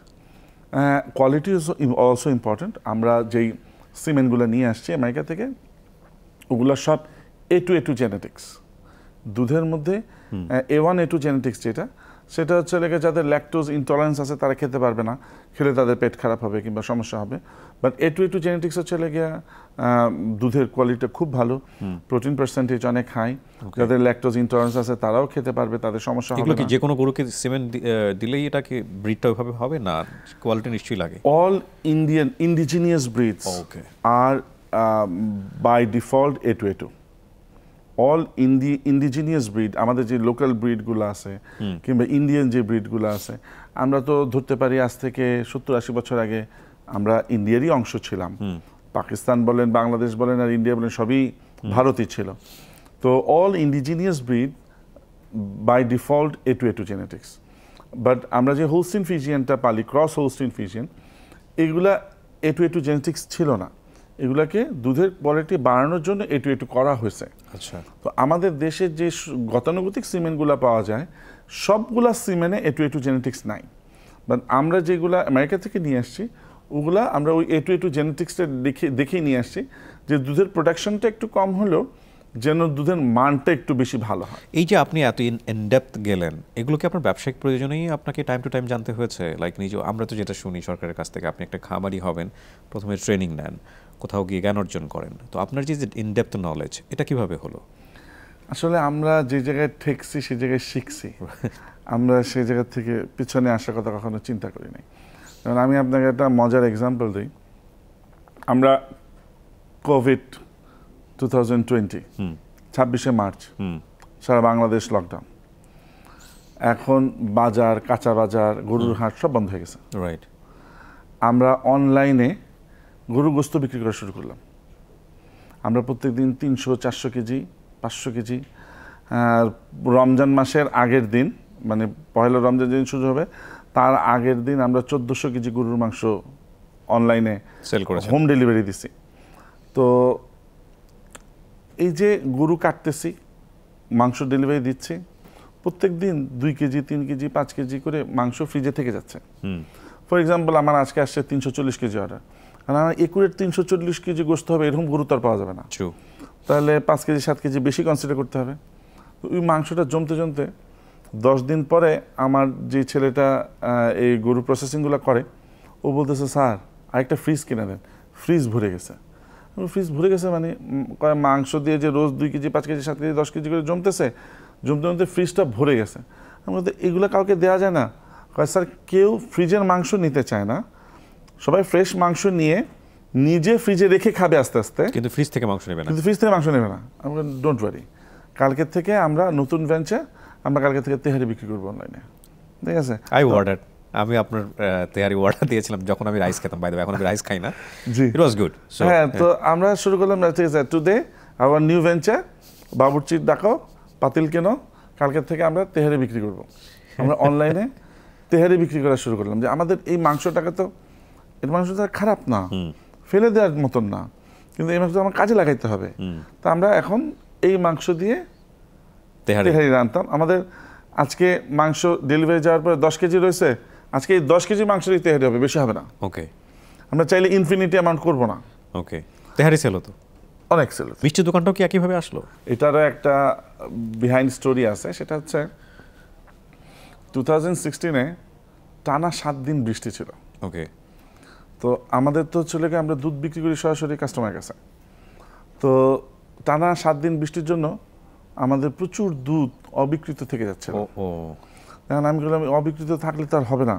Quality is also important. আমরা যেই সিমেন্টগুলো নিয়ে আসছি আমেরিকা থেকে, ওগুলো সব A2 জেনেটিক্স। দুধের মধ্যে A1 A2 জেনেটিক্স যেটা, সেটা হচ্ছে যাদের ল্যাকটোজ ইনটলারেন্স আছে তারা খেতে পারবে না, খেলে তাদের পেট খারাপ হবে কিংবা সমস্যা হবে। বাট A2 জেনেটিক্স হচ্ছে দুধের কোয়ালিটিটা খুব ভালো, প্রোটিন পার্সেন্টেজ অনেক হাই, যাদের ল্যাকটোজ ইনটলারেন্স আছে তারাও খেতে পারবে, তাদের সমস্যা হবে না। যে কোনো গরুকে সিমেন্ট দিলেই এটা কি ব্রিডটা ওইভাবে হবে না? কোয়ালিটি নিশ্চয়ই লাগে। All Indian indigenous breeds are by default A2 all indigenous breed, আমাদের যে লোকাল ব্রিডগুলো আছে কিংবা ইন্ডিয়ান যে ব্রিডগুলো আছে, আমরা তো ধরতে পারি আজ থেকে 70-80 বছর আগে আমরা ইন্ডিয়ারই অংশ ছিলাম। পাকিস্তান বলেন, বাংলাদেশ বলেন আর ইন্ডিয়া বলেন, সবই ভারতই ছিল। তো all indigenous breed by default A2A2 genetics. But আমরা যে হোলস্টিন ফিজিয়ানটা পালি, ক্রস হোলস্টিন ফিজিয়ান, এগুলা A2A2 জেনেটিক্স ছিল না। এগুলাকে দুধের কোয়ালিটি বাড়ানোর জন্য A2A2 করা হয়েছে। আচ্ছা, তো আমাদের দেশের যে গতানুগতিক সিমেন্টগুলো পাওয়া যায়, সবগুলা সিমেন্টে A2A2 জেনেটিক্স নাই। বাট আমরা যেগুলা আমেরিকা থেকে নিয়ে আসছি, ওগুলা আমরা ওই A2A2 জেনেটিক্সটা দেখেই নিয়ে আসছি, যে দুধের প্রোডাকশনটা একটু কম হলেও যেন দুধের মানটা একটু বেশি ভালো হয়। এই যে আপনি এত ইনডেপথ গেলেন, এগুলো কি আপনার ব্যবসায়িক প্রয়োজনেই আপনাকে টাইম টু টাইম জানতে হয়েছে? লাইক নিজে আমরা তো যেটা শুনি সরকারের কাছ থেকে, আপনি একটা খামারি হবেন, প্রথমে ট্রেনিং নেন, কোথাও গিয়ে জ্ঞান অর্জন করেন, তো আপনার যে ইনডেপথ নলেজ, এটা কিভাবে হলো? আসলে আমরা যে জায়গায় ঠেকছি সেই জায়গায় শিখছি। আমরা সেই জায়গা থেকে পিছনে আসার কথা কখনো চিন্তা করি নাই। কারণ আমি আপনাকে একটা মজার এক্সাম্পল দিই। আমরা কোভিড 2020 26শে মার্চ সারা বাংলাদেশ লকডাউন। এখন বাজার, কাঁচা বাজার, গরুর হাট সব বন্ধ হয়ে গেছে। রাইট। আমরা অনলাইনে গরু গোস্ত বিক্রি করা শুরু করলাম। আমরা প্রত্যেকদিন 300-400 কেজি, 500 কেজি। রমজান মাসের আগের দিন, মানে পহেলা রমজান যেদিন শুরু হবে তার আগের দিন আমরা 1400 কেজি গরুর মাংস অনলাইনে সেল করেছি, হোম ডেলিভারি দিছি। তো এই যে গরু কাটতেছি, মাংস ডেলিভারি দিচ্ছি, প্রত্যেক দিন 2 কেজি, 3 কেজি, 5 কেজি করে মাংস ফ্রিজে থেকে যাচ্ছে। ফর এক্সাম্পল, আমার আজকে আসছে 340 কেজি অর্ডার, কারণ আমার একুরেট 340 কেজি গোস্ত হবে এরকম গরু তো আর পাওয়া যাবে না। তাহলে 5 কেজি 7 কেজি বেশি কনসিডার করতে হবে। তো ওই মাংসটা জমতে জমতে 10 দিন পরে আমার যে ছেলেটা এই গরু প্রসেসিংগুলো করে, ও বলতেছে, স্যার আরেকটা ফ্রিজ কিনে দেন, ফ্রিজ ভরে গেছে। ফ্রিজ ভরে গেছে মানে মাংস দিয়ে যে রোজ 2 কেজি, 5 কেজি, 7 কেজি, 10 কেজি করে জমতে জমতে ফ্রিজটা ভরে গেছে। আমরা তো এগুলো কাউকে দেওয়া যায় না। স্যার, কেউ ফ্রিজের মাংস নিতে চায় না, সবাই ফ্রেশ মাংস নিয়ে নিজে ফ্রিজে রেখে খাবে আস্তে আস্তে, কিন্তু ফ্রিজ থেকে মাংস নেবে না। আমরা ডোন্ট ওয়ারি, কালকের থেকে আমরা নতুন ভেঞ্চার, আমরা কালকে থেকে তেহারি বিক্রি করবো অনলাইনে। ঠিক আছে? আমি আপনার তেহারি অর্ডার দিয়েছিলাম যখন আমি রাইস খেতাম, বাই দ্য ওয়ে এখন আমি রাইস খাই না। জি, ইট ওয়াজ গুড। হ্যাঁ, তো আমরা শুরু করলাম, ঠিক আছে, টুডে আওয়ার নিউ ভেঞ্চার, বাবুর্চি ডাকাও, পাতিল কেন, কালকের থেকে আমরা তেহারি বিক্রি করব। আমরা অনলাইনে তেহারি বিক্রি করা শুরু করলাম, যে আমাদের এই মাংসটাকে তো, এর মাংসটা খারাপ না, ফেলে দেওয়ার মতন না, কিন্তু এই মাংসটা আমার কাজে লাগাইতে হবে। তো আমরা এখন এই মাংস দিয়ে তেহারি রান্তাম। আমাদের আজকে মাংস ডেলিভারি যাওয়ার পরে 10 কেজি রয়েছে, আজকে এই 10 কেজি মাংসেরই তেহারি হবে, বেশি হবে না। ওকে, আমরা চাইলে ইনফিনিটি অ্যামাউন্ট করবো না। ওকে, তেহারি সেল হতো, অনেক সেল। মিষ্টির দোকানটাও কি একইভাবে আসলো? এটারও একটা বিহাইন্ড স্টোরি আছে। সেটা হচ্ছে 2016-এ টানা 7 দিন বৃষ্টি ছিল। ওকে, তো আমাদের তো ছিল কি, আমরা দুধ বিক্রি করি সরাসরি কাস্টমারের কাছে। তো টানা 7 দিন বৃষ্টির জন্য আমাদের প্রচুর দুধ অবিকৃত থেকে যাচ্ছে। এখন আমি বললাম, অবিকৃত থাকলে তো আর হবে না,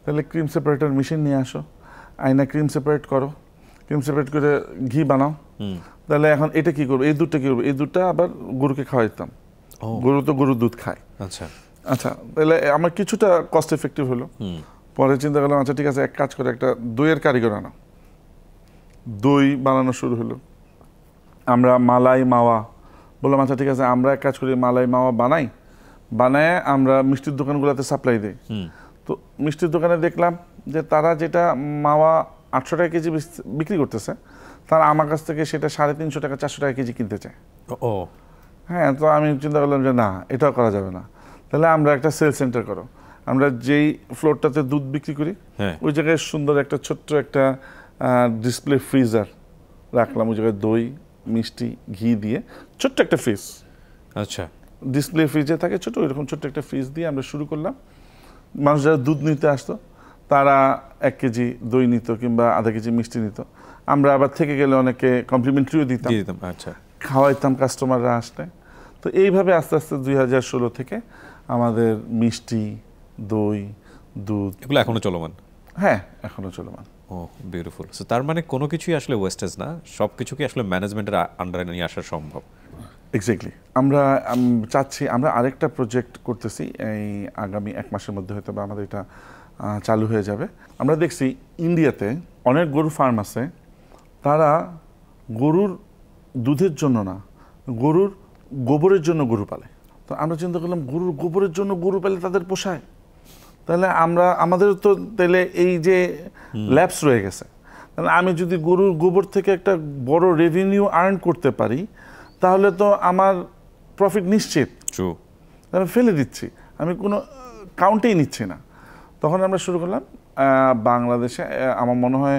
তাহলে ক্রিম সেপারেটর মেশিন নিয়ে আসো, আয়না ক্রিম সেপারেট করো, ক্রিম সেপারেট করে ঘি বানাও। তাহলে এখন এটা কি করবো, এই দুধটা কি করবো, এই দুধটা আবার গরুকে খাওয়াই দিতাম। গরু তো গরুর দুধ খায়। আচ্ছা আচ্ছা, তাহলে আমার কিছুটা কস্ট এফেক্টিভ হলো। পরে চিন্তা করলাম, আচ্ছা ঠিক আছে, এক কাজ করে একটা দইয়ের কারিগর আনো। দই বানানো শুরু হলো। আমরা মালাই মাওয়া বললাম, আচ্ছা ঠিক আছে, আমরা এক কাজ করি, মালাই মাওয়া বানায় আমরা মিষ্টির দোকানগুলোতে সাপ্লাই দিই। তো মিষ্টির দোকানে দেখলাম যে তারা যেটা মাওয়া 800 টাকা কেজি বিক্রি করতেছে, তারা আমার কাছ থেকে সেটা 350 টাকা, 400 টাকা কেজি কিনতে চায়। হ্যাঁ, তো আমি চিন্তা করলাম যে না, এটাও করা যাবে না, তাহলে আমরা একটা সেল সেন্টার করো। আমরা যেই ফ্লোরটাতে দুধ বিক্রি করি, ওই জায়গায় সুন্দর একটা ছোট্ট একটা ডিসপ্লে ফ্রিজার রাখলাম। ওই জায়গায় দই, মিষ্টি, ঘি দিয়ে ছোট্ট একটা ফ্রিজ, আচ্ছা, ডিসপ্লে ফ্রিজে থাকে ছোট, ওইরকম ছোট্ট একটা ফ্রিজ দিয়ে আমরা শুরু করলাম। মানুষ যারা দুধ নিতে আসতো, তারা 1 কেজি দই নিত কিংবা আধা কেজি মিষ্টি নিত। আমরা আবার থেকে গেলে অনেকে কমপ্লিমেন্টারিও দিতাম। আচ্ছা, খাওয়াইতাম কাস্টমাররা আসলে। তো এইভাবে আস্তে আস্তে 2016 থেকে আমাদের মিষ্টি, দই, দুধ এগুলো এখনো চলমান? হ্যাঁ, এখনো চলমান। ও বিউটিফুল। সো তার মানে কোনো কিছুই আসলে ওয়েস্টেজ না, সব কিছুকে আসলে ম্যানেজমেন্টের আন্ডারে নিয়ে আসা সম্ভব। এক্স্যাক্টলি। আমরা চাচ্ছি, আমরা আরেকটা প্রজেক্ট করতেছি এই আগামী 1 মাসের মধ্যে হয়তো বা আমাদের এটা চালু হয়ে যাবে। আমরা দেখছি ইন্ডিয়াতে অনেক গরু ফার্ম আছে, তারা গরুর দুধের জন্য না, গরুর গোবরের জন্য গরু পালে। তো আমরা চিন্তা করলাম গরুর গোবরের জন্য গরু পালে তাদের পোষায়, তাহলে আমাদের তো তাহলে এই যে ল্যাপস রয়ে গেছে, তাহলে আমি যদি গরুর গোবর থেকে একটা বড় রেভিনিউ আর্ন করতে পারি তাহলে তো আমার প্রফিট নিশ্চিত। ট্রু। আমি ফেলে দিচ্ছি, আমি কোনো কাউন্টেই নিচ্ছি না। তখন আমরা শুরু করলাম বাংলাদেশে, আমার মনে হয়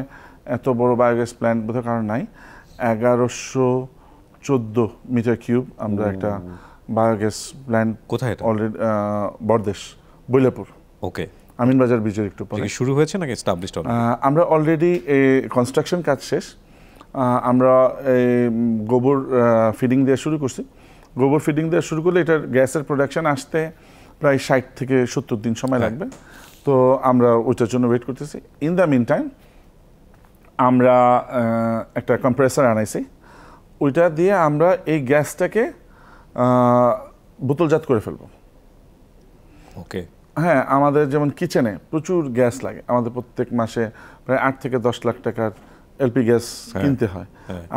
এত বড় বায়োগ্যাস প্ল্যান্ট বোধহয় কারণ নাই, 1114 মিটার কিউব আমরা একটা বায়োগ্যাস প্ল্যান্ট। কোথায় এটা? অলরেডি বরদেশ, বৈলাপুর। ওকে। আমিনবাজার ব্রিজের একটু পরে। শুরু হয়েছে নাকি এস্টাবলিশড? আমরা অলরেডি কনস্ট্রাকশন কাজ শেষ। আমরা গোবর ফিডিং দিয়ে শুরু করছি। গোবর ফিডিং দিয়ে শুরু করলে এটার গ্যাসের প্রোডাকশন আসতে প্রায় 60 থেকে 70 দিন সময় লাগবে। তো আমরা ওইটার জন্য ওয়েট করতেছি। ইন দ্য মিন টাইম আমরা একটা কম্প্রেসার আনাইছি, ওইটা দিয়ে আমরা এই গ্যাসটাকে বোতলজাত করে ফেলবো। ওকে। হ্যাঁ, আমাদের যেমন কিচেনে প্রচুর গ্যাস লাগে, আমাদের প্রত্যেক মাসে প্রায় 8 থেকে 10 লাখ টাকার এলপি গ্যাস কিনতে হয়।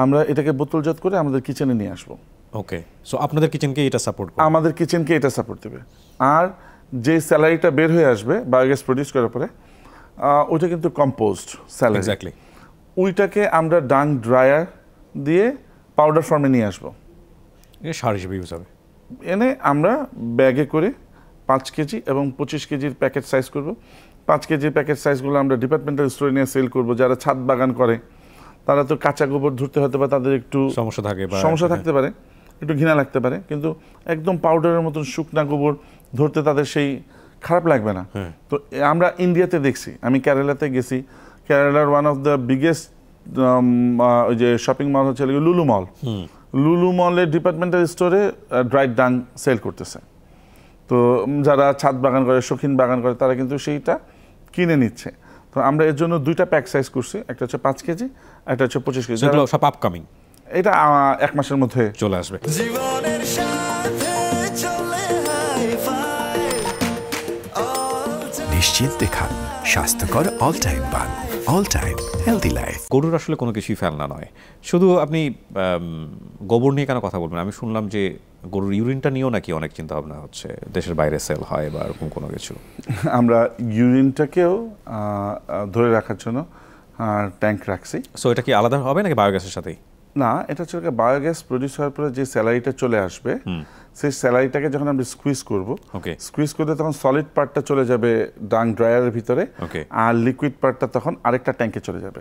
আমরা এটাকে বোতলজাত করে আমাদের কিচেনে নিয়ে আসবো। ওকে। সো আপনাদের কিচেনকে এটা সাপোর্ট করবে? আমাদের কিচেনকে এটা সাপোর্ট দেবে। আর যে স্যালারিটা বের হয়ে আসবে বায়োগ্যাস প্রডিউস করার পরে, ওইটা কিন্তু কম্পোস্ট স্যালারি। এক্স্যাক্টলি। ওইটাকে আমরা ডাং ড্রায়ার দিয়ে পাউডার ফর্মে নিয়ে আসবো, এটা সার হিসেবে ইউজ হবে। এনে আমরা ব্যাগে করে 5 কেজি এবং 25 কেজির প্যাকেট সাইজ করব। 5 কেজির প্যাকেট সাইজগুলো আমরা ডিপার্টমেন্টাল স্টোরে নিয়ে সেল করব। যারা ছাদ বাগান করে তারা তো কাঁচা গোবর ধরতে হয়তো বা তাদের একটু সমস্যা থাকতে পারে, একটু ঘৃণা লাগতে পারে, কিন্তু একদম পাউডারের মতন শুকনা গোবর ধরতে তাদের সেই খারাপ লাগবে না। তো আমরা ইন্ডিয়াতে দেখছি, আমি কেরালাতে গেছি, কেরালার ওয়ান অফ দ্য বিগেস্ট ওই যে শপিং মল হচ্ছে লুলু মল। লুলু মলের ডিপার্টমেন্টাল স্টোরে ড্রাইড ডাং সেল করতেছে। তো যারা ছাদ বাগান করে, শৌখিন বাগান করে, তারা কিন্তু সেইটা কিনে নিচ্ছে। তো আমরা এর জন্য 2টা প্যাক সাইজ করছি, একটা হচ্ছে 5 কেজি, একটা হচ্ছে 25 কেজি। সেগুলো সব আপকামিং, এটা 1 মাসের মধ্যে চলে আসবে। জীবনের সাথে চলে হাই-ফাই নিশ্চিন্তে খান স্বাস্থ্যকর অল টাইম পান। All time healthy life. গরুর আসলে কোনো কিছুই ফেলনা নয়। শুধু আপনি গোবর নিয়ে কেন কথা বলবেন? আমি শুনলাম যে গরুর ইউরিনটা নিয়েও নাকি অনেক চিন্তা ভাবনা হচ্ছে, দেশের বাইরে সেল হয় বা এরকম কোনো কিছু। আমরা ইউরিনটাকেও ধরে রাখার জন্য ট্যাঙ্ক রাখছি। সো এটা কি আলাদা হবে নাকি বায়োগ্যাসের সাথেই? না, এটা হচ্ছে বায়োগ্যাস প্রডিউস হওয়ার পরে যে স্যালারিটা চলে আসবে, সেই স্যালারিটাকে যখন আমরা স্কুইজ করব, স্কুইজ করলে তখন সলিড পার্টটা চলে যাবে ডাং ড্রায়ারের ভিতরে, আর লিকুইড পার্টটা তখন আরেকটা ট্যাঙ্কে চলে যাবে।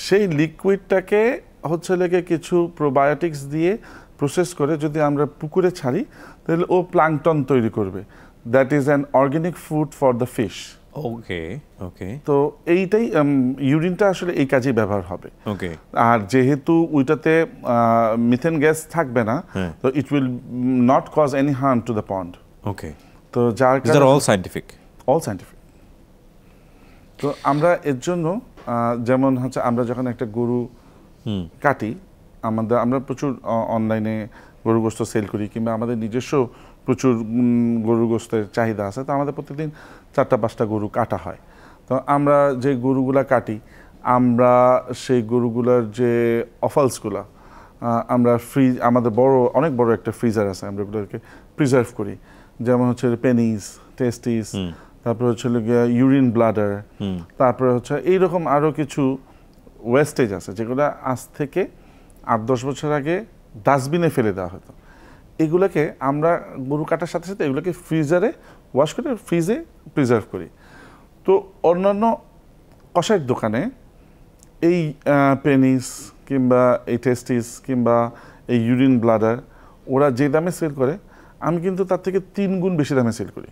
সেই লিকুইডটাকে হচ্ছে লেগে কিছু প্রোবায়োটিক্স দিয়ে প্রসেস করে যদি আমরা পুকুরে ছাড়ি তাহলে ও প্লাঙ্কটন তৈরি করবে। That is an organic food for the fish. Okay okay. তো এইটাই ইউরিনটা আসলে এই কাজেই ব্যবহার হবে। আর যেহেতু ওইটাতে মিথেন গ্যাস থাকবে না, তো it will not cause any harm to the pond. Okay. তো যার কারণে অল সায়েন্টিফিক। তো আমরা এর জন্য যেমন হচ্ছে আমরা যখন একটা গরু কাটি, আমরা প্রচুর অনলাইনে গরু গোশত সেল করি, কিংবা আমাদের নিজস্ব প্রচুর গরু গোশতের চাহিদা আছে। তো আমাদের প্রতিদিন 4-5টা গরু কাটা হয়। তো আমরা যে গরুগুলা কাটি, আমরা সেই গরুগুলার যে অফালসগুলা আমরা আমাদের অনেক বড় একটা ফ্রিজার আছে, আমরা এগুলোকে প্রিজার্ভ করি। যেমন হচ্ছে পেনিস, টেস্টিস, তারপরে হচ্ছে ইউরিন ব্লাডার, তারপরে হচ্ছে এইরকম আরও কিছু ওয়েস্টেজ আছে যেগুলো আজ থেকে 8-10 বছর আগে ডাস্টবিনে ফেলে দেওয়া হতো। এগুলোকে আমরা গরু কাটার সাথে সাথে এগুলোকে ফ্রিজারে ওয়াশ করে ফ্রিজে প্রিজার্ভ করি। তো অন্যান্য কষাইয়ের দোকানে এই পেনিস কিংবা এই টেস্টিস কিংবা এই ইউরিন ব্লাডার ওরা যে দামে সেল করে, আমি কিন্তু তার থেকে 3 গুণ বেশি দামে সেল করি।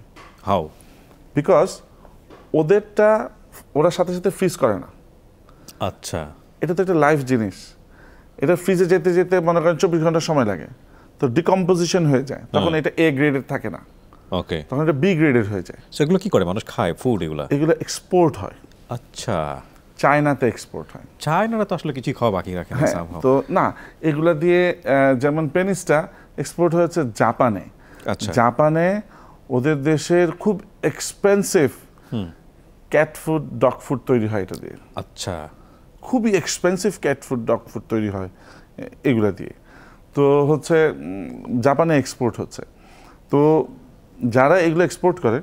হাউ? বিকজ ওদেরটা ওরা সাথে সাথে ফ্রিজ করে না। আচ্ছা। এটা তো একটা লাইভ জিনিস, এটা ফ্রিজে যেতে যেতে মনে করেন 24 ঘন্টা সময় লাগে, তো ডিকম্পোজিশন হয়ে যায়, তখন এটা A গ্রেডের থাকে না, তখন এটা B গ্রেডের হয়ে যায়। এগুলো কি করে মানুষ খায়? ফুড? এগুলো এক্সপোর্ট হয়। আচ্ছা। চায়নাতে এক্সপোর্ট হয়। চায়নারা তো আসলে কিছুই খাওয়া বাকি রাখে না হ্যাঁ, somehow। তো না এগুলা দিয়ে যেমন পেনিসটা এক্সপোর্ট হয়েছে জাপানে। আচ্ছা। জাপানে ওদের দেশের খুব expensive cat food dog food তৈরি হয় এটা দিয়ে। আচ্ছা। খুবই expensive cat food dog food তৈরি হয় এগুলা দিয়ে। তো হচ্ছে জাপানে এক্সপোর্ট হচ্ছে। তো যারা এগুলো এক্সপোর্ট করে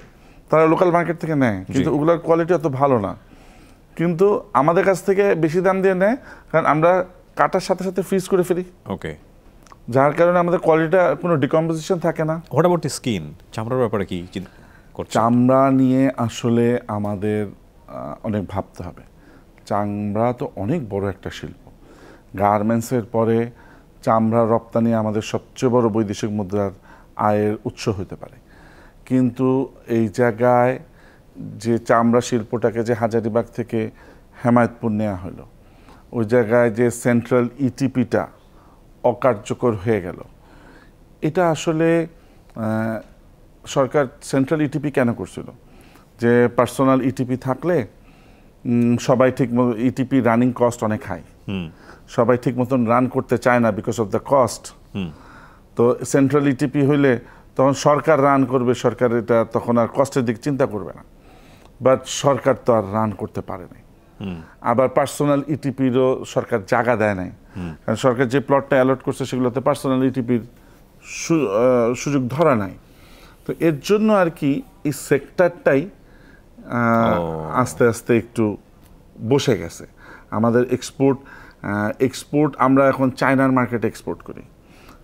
তারা লোকাল মার্কেট থেকে নেয়, কিন্তু ওগুলোর কোয়ালিটি অত ভালো না, কিন্তু আমাদের কাছ থেকে বেশি দাম দিয়ে নেয়, কারণ আমরা কাটার সাথে সাথে ফ্রিজ করে ফেলি। ওকে। যার কারণে আমাদের কোয়ালিটিটা কোনো ডিকম্পোজিশন থাকে না। What about the skin? চামড়ার ব্যাপারে কি করছে? চামড়া নিয়ে আসলে আমাদের অনেক ভাবতে হবে। চামড়া তো অনেক বড় একটা শিল্প। গার্মেন্টসের পরে চামড়া রপ্তানি আমাদের সবচেয়ে বড় বৈদেশিক মুদ্রার আয়ের উৎস হতে পারে, কিন্তু এই জায়গায় যে চামড়া শিল্পটাকে যে হাজারীবাগ থেকে হেমায়তপুর নেওয়া হলো, ওই জায়গায় যে সেন্ট্রাল ইটিপিটা অকার্যকর হয়ে গেল, এটা আসলে সরকার সেন্ট্রাল ইটিপি কেন করছিল? যে পার্সোনাল ইটিপি থাকলে সবাই ঠিক মতো, ইটিপি রানিং কস্ট অনেক হাই, সবাই ঠিক মতন রান করতে চায় না বিকজ অফ দ্য কস্ট। তো সেন্ট্রাল ইটিপি হইলে তখন সরকার রান করবে, সরকার এটা তখন আর কষ্টের দিক চিন্তা করবে না, বাট সরকার তো আর রান করতে পারে নাই। আবার পার্সোনাল ইটিপিরও সরকার জায়গা দেয় নাই, কারণ সরকার যে প্লটটা অ্যালট করছে সেগুলোতে পার্সোনাল ইটিপির সুযোগ ধরা নাই। তো এর জন্য আর কি এই সেক্টরটাই আস্তে আস্তে একটু বসে গেছে। আমাদের এক্সপোর্ট আমরা এখন চায়নার মার্কেটে এক্সপোর্ট করি।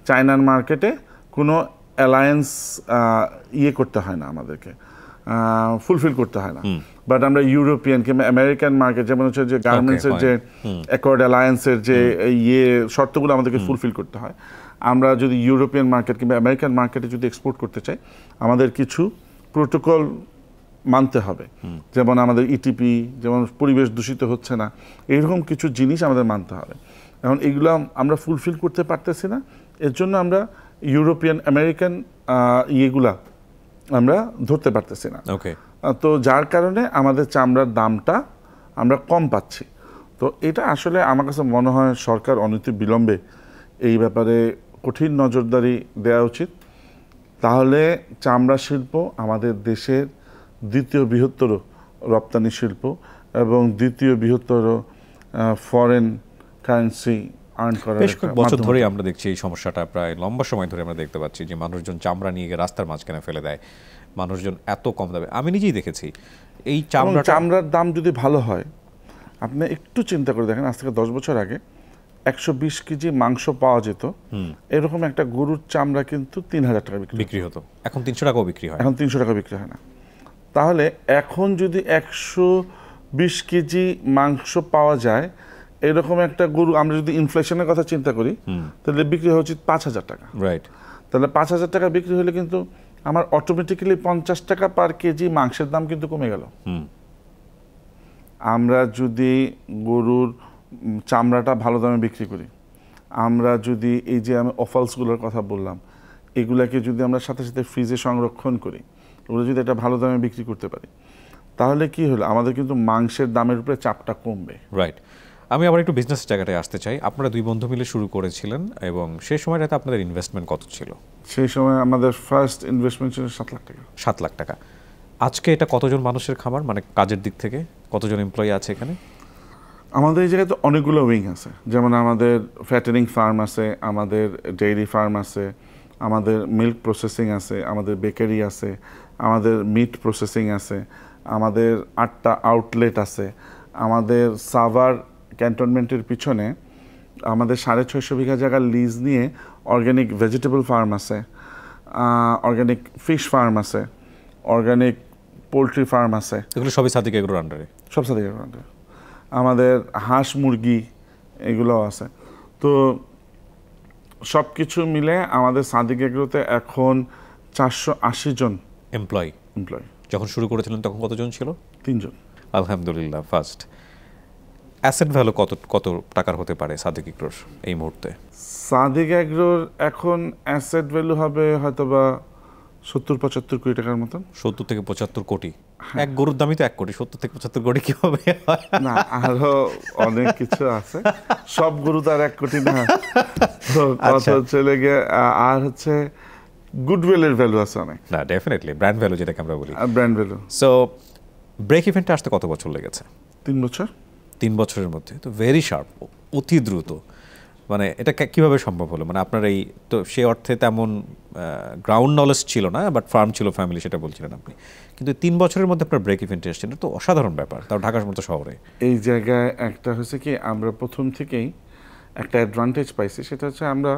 চায়নার মার্কেটে কোনো অ্যালায়েন্স করতে হয় না, আমাদেরকে ফুলফিল করতে হয় না, বাট আমরা ইউরোপিয়ান কিংবা আমেরিকান মার্কেট, যেমন হচ্ছে যে গার্মেন্টসের যে অ্যাকর্ড অ্যালায়েন্সের যে শর্তগুলো আমাদেরকে ফুলফিল করতে হয়, আমরা যদি ইউরোপিয়ান মার্কেট কিংবা আমেরিকান মার্কেটে যদি এক্সপোর্ট করতে চাই, আমাদের কিছু প্রোটোকল মানতে হবে। যেমন আমাদের ইটিপি, যেমন পরিবেশ দূষিত হচ্ছে না, এইরকম কিছু জিনিস আমাদের মানতে হবে। এখন এগুলো আমরা ফুলফিল করতে পারতেছি না, এর জন্য আমরা ইউরোপিয়ান আমেরিকান ইয়েগুলা আমরা ধরতে পারতেছি না। ওকে। তো যার কারণে আমাদের চামড়ার দামটা আমরা কম পাচ্ছি। তো এটা আসলে আমার কাছে মনে হয় সরকার অনতি বিলম্বে এই ব্যাপারে কঠিন নজরদারি দেওয়া উচিত। তাহলে চামড়া শিল্প আমাদের দেশের দ্বিতীয় বৃহত্তর রপ্তানি শিল্প এবং দ্বিতীয় বৃহত্তর ফরেন কারেন্সি আর্ন করার বেশ কয়েক বছর ধরে আমরা দেখছি এই সমস্যাটা, প্রায় লম্বা সময় ধরে আমরা দেখতে পাচ্ছি যে মানুষজন চামড়া নিয়ে গিয়ে রাস্তার মাঝখানে ফেলে দেয়, মানুষজন এত কম দামে। আমি নিজেই দেখেছি এই চামড়ার দাম যদি ভালো হয়, আপনি একটু চিন্তা করে দেখেন, আজ থেকে 10 বছর আগে 120 কেজি মাংস পাওয়া যেত, এরকম একটা গরুর চামড়া কিন্তু 3000 টাকা বিক্রি হতো। এখন 300 টাকাও বিক্রি হয়, এখন 300 টাকা বিক্রি হয় না। তাহলে এখন যদি 120 কেজি মাংস পাওয়া যায়, এরকম একটা গরু, আমরা যদি ইনফ্লেশনের কথা চিন্তা করি, তাহলে বিক্রি হওয়া উচিত 5000 টাকা। রাইট। তাহলে 5000 টাকা বিক্রি হলে কিন্তু আমার অটোমেটিক্যালি 50 টাকা পার কেজি মাংসের দাম কিন্তু কমে গেল। আমরা যদি গরুর চামড়াটা ভালো দামে বিক্রি করি, আমরা যদি এই যে আমি অফালসগুলোর কথা বললাম, এগুলাকে যদি আমরা সাথে সাথে ফ্রিজে সংরক্ষণ করি, ওগুলো যদি একটা ভালো দামে বিক্রি করতে পারি, তাহলে কি হলো, আমাদের কিন্তু মাংসের দামের উপরে চাপটা কমবে। রাইট। আমি আবার একটু বিজনেস জায়গাটায় আসতে চাই। আপনারা 2 বন্ধু মিলে শুরু করেছিলেন, এবং সেই সময়টাতে আপনাদের ইনভেস্টমেন্ট কত ছিল? সেই সময় আমাদের ফার্স্ট ইনভেস্টমেন্ট ছিল 7 লাখ টাকা। 7 লাখ টাকা। আজকে এটা কতজন মানুষের খামার, মানে কাজের দিক থেকে কতজন এমপ্লয়ি আছে এখানে? আমাদের এই জায়গায় তো অনেকগুলো উইং আছে, যেমন আমাদের ফ্যাটারিং ফার্ম আছে, আমাদের ডেইরি ফার্ম আছে, আমাদের মিল্ক প্রসেসিং আছে, আমাদের বেকারি আছে, আমাদের মিট প্রসেসিং আছে, আমাদের 8টা আউটলেট আছে, আমাদের সাভার ক্যান্টনমেন্টের পিছনে আমাদের 650 বিঘা জায়গা লিজ নিয়ে অর্গ্যানিক ভেজিটেবল ফার্ম আছে, অর্গ্যানিক ফিশ ফার্ম আছে, অর্গ্যানিক পোলট্রি ফার্ম আছে। এগুলো সবই সাদিক এগ্রোর আন্ডারে? সব সাদিক এগ্রোর আন্ডারে। আমাদের হাঁস মুরগি এগুলোও আছে। তো সব কিছু মিলে আমাদের সাদিক এগ্রোতে এখন 480 জন এমপ্লয়ি। যখন শুরু করেছিলেন তখন কতজন ছিল? 3 জন। আলহামদুলিল্লাহ। ফার্স্ট অ্যাসেট ভ্যালু কত টাকার হতে পারে সাদিক এগ্রোর এই মুহূর্তে? সাদিক এগ্রোর এখন অ্যাসেট ভ্যালু হবে হয়তোবা 70-75 কোটি টাকার মতন। 70 থেকে 75 কোটি। এক গরুর দামই তো 1 কোটি, 70 থেকে 75 কোটি কিভাবে হয়? না, আরো অনেক কিছু আছে, সব গরু তো আর 1 কোটি না। তো কথা হচ্ছে লেগে, আর হচ্ছে গুডউইলের ভ্যালু আছে অনেক। না, ডেফিনেটলি ব্র্যান্ড ভ্যালু যেটাকে আমরা বলি। Brand value. সো ব্রেক ইভেন্টে আসতে কত বছর লেগেছে? 3 বছর। 3 বছরের মধ্যে তো ভেরি শার্প, অতি দ্রুত। মানে এটা কিভাবে সম্ভব হলো? মানে আপনার এই তো সে অর্থে তেমন গ্রাউন্ড নলেজ ছিল না, বাট ফার্ম ছিল, ফ্যামিলি, সেটা বলছিলেন আপনি, কিন্তু 3 বছরের মধ্যে আপনার ব্রেক ইভেন্টে এসেছেন, এটা তো অসাধারণ ব্যাপার, তাও ঢাকার মতো শহরে। এই জায়গায় একটা হচ্ছে কি, আমরা প্রথম থেকেই একটা অ্যাডভান্টেজ পাইছি, সেটা হচ্ছে আমরা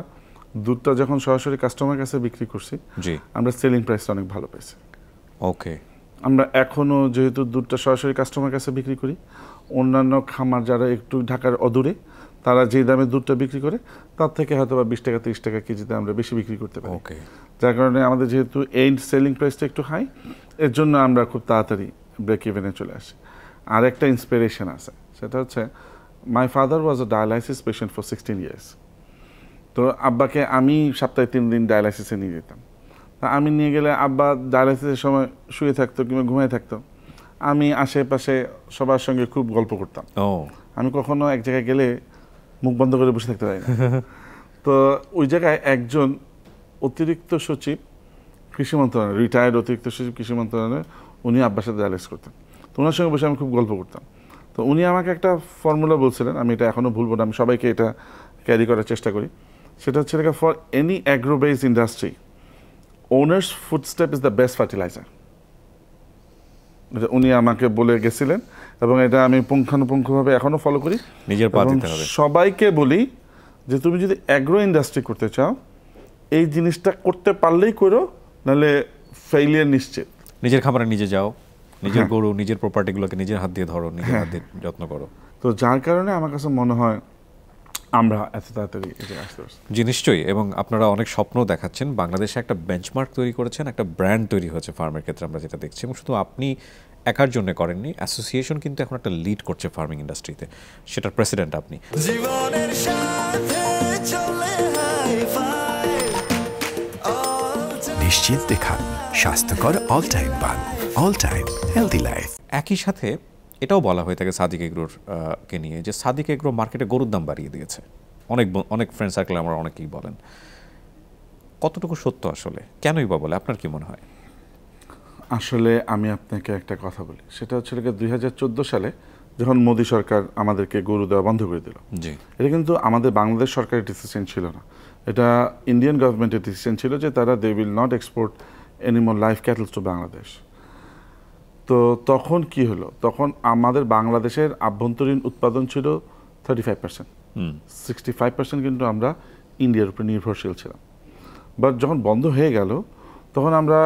দুধটা যখন সরাসরি কাস্টমারের কাছে বিক্রি করছি, জি, আমরা সেলিং প্রাইসটা অনেক ভালো পাইছি। ওকে। আমরা এখনও যেহেতু দুধটা সরাসরি কাস্টমারের কাছে বিক্রি করি, অন্যান্য খামার যারা একটু ঢাকার অদূরে, তারা যে দামে দুধটা বিক্রি করে তার থেকে হয়তো বা 20 টাকা 30 টাকা কেজিতে আমরা বেশি বিক্রি করতে পারি। ওকে। যার কারণে আমাদের যেহেতু এন্ড সেলিং প্রাইসটা একটু হাই, এর জন্য আমরা খুব তাড়াতাড়ি ব্রেক ইভেনে চলে আসি। আর একটা ইন্সপিরেশন আছে, সেটা হচ্ছে my father was a dialysis patient for 16 years. তো আব্বাকে আমি সপ্তাহে 3 দিন ডায়ালাইসিসে নিয়ে যেতাম। তা আমি নিয়ে গেলে আব্বা ডায়ালাইসিসের সময় শুয়ে থাকতো কিংবা ঘুমিয়ে থাকতো, আমি আশেপাশে সবার সঙ্গে খুব গল্প করতাম। আমি কখনো এক জায়গায় গেলে মুখ বন্ধ করে বসে থাকতে পারি না। তো ওই জায়গায় একজন অতিরিক্ত সচিব কৃষি মন্ত্রণালয়, রিটায়ার্ড অতিরিক্ত সচিব কৃষি মন্ত্রণালয়ে, উনি আব্বার সাথে ডায়ালাইসিস করতেন। তো ওনার সঙ্গে বসে আমি খুব গল্প করতাম। তো উনি আমাকে একটা ফর্মুলা বলছিলেন, আমি এটা এখনও ভুলবো না, আমি সবাইকে এটা ক্যারি করার চেষ্টা করি। সেটা হচ্ছে for any agro based industry, owner's footstep is the best fertiliser. উনি আমাকে বলে গেছিলেন এবং এটা আমি পুঙ্খানুপুঙ্খভাবে এখনো ফলো করি। নিজের পা দিতে হবে। সবাইকে বলি যে তুমি যদি অ্যাগ্রো ইন্ডাস্ট্রি করতে চাও, এই জিনিসটা করতে পারলেই করো, নাহলে ফেইলিয়ার নিশ্চিত। নিজের খামারে নিজে যাও, নিজের গরু, নিজের প্রপার্টিগুলোকে নিজের হাত দিয়ে ধরো, নিজের হাত দিয়ে যত্ন করো। তো যার কারণে আমার কাছে মনে হয় আমরা এত তাড়াতাড়ি এটা আসতে পারছি। জি, নিশ্চয়ই। এবং আপনারা অনেক স্বপ্ন দেখাচ্ছেন, বাংলাদেশে একটা বেঞ্চমার্ক তৈরি করেছেন, একটা ব্র্যান্ড তৈরি হয়েছে ফার্মের ক্ষেত্রে, আমরা যেটা দেখছি। এবং শুধু আপনি একার জন্য করেননি, অ্যাসোসিয়েশন কিন্তু এখন একটা লিড করছে ফার্মিং ইন্ডাস্ট্রিতে, সেটার প্রেসিডেন্ট আপনি। জীবনের সাথে চলে হাই ফাই, নিশ্চিন্তে খান স্বাস্থ্যকর অল টাইম পান। All time healthy life. একই সাথে এটাও বলা হয়ে থাকে সাদিক এগ্রোর কে নিয়ে, যে সাদিক এগ্রো মার্কেটে গরুর দাম বাড়িয়ে দিয়েছে। অনেক ফ্রেন্ড সার্কেল আমরা অনেকেই বলেন, কতটুকু সত্য আসলে, কেনই বা বলে, আপনার কি মনে হয়? আসলে আমি আপনাকে একটা কথা বলি, সেটা হচ্ছে 2014 সালে যখন মোদী সরকার আমাদেরকে গরু দেওয়া বন্ধ করে দিল, জি, এটা কিন্তু আমাদের বাংলাদেশ সরকারের ডিসিশন ছিল না, এটা ইন্ডিয়ান গভর্নমেন্টের ডিসিশন ছিল যে তারা they will not export any more live cattles to Bangladesh. তো তখন কি হলো, তখন আমাদের বাংলাদেশের আভ্যন্তরীণ উৎপাদন ছিল 35%, 65% কিন্তু আমরা ইন্ডিয়ার উপরে নির্ভরশীল ছিলাম। বাট যখন বন্ধ হয়ে গেল, তখন আমরা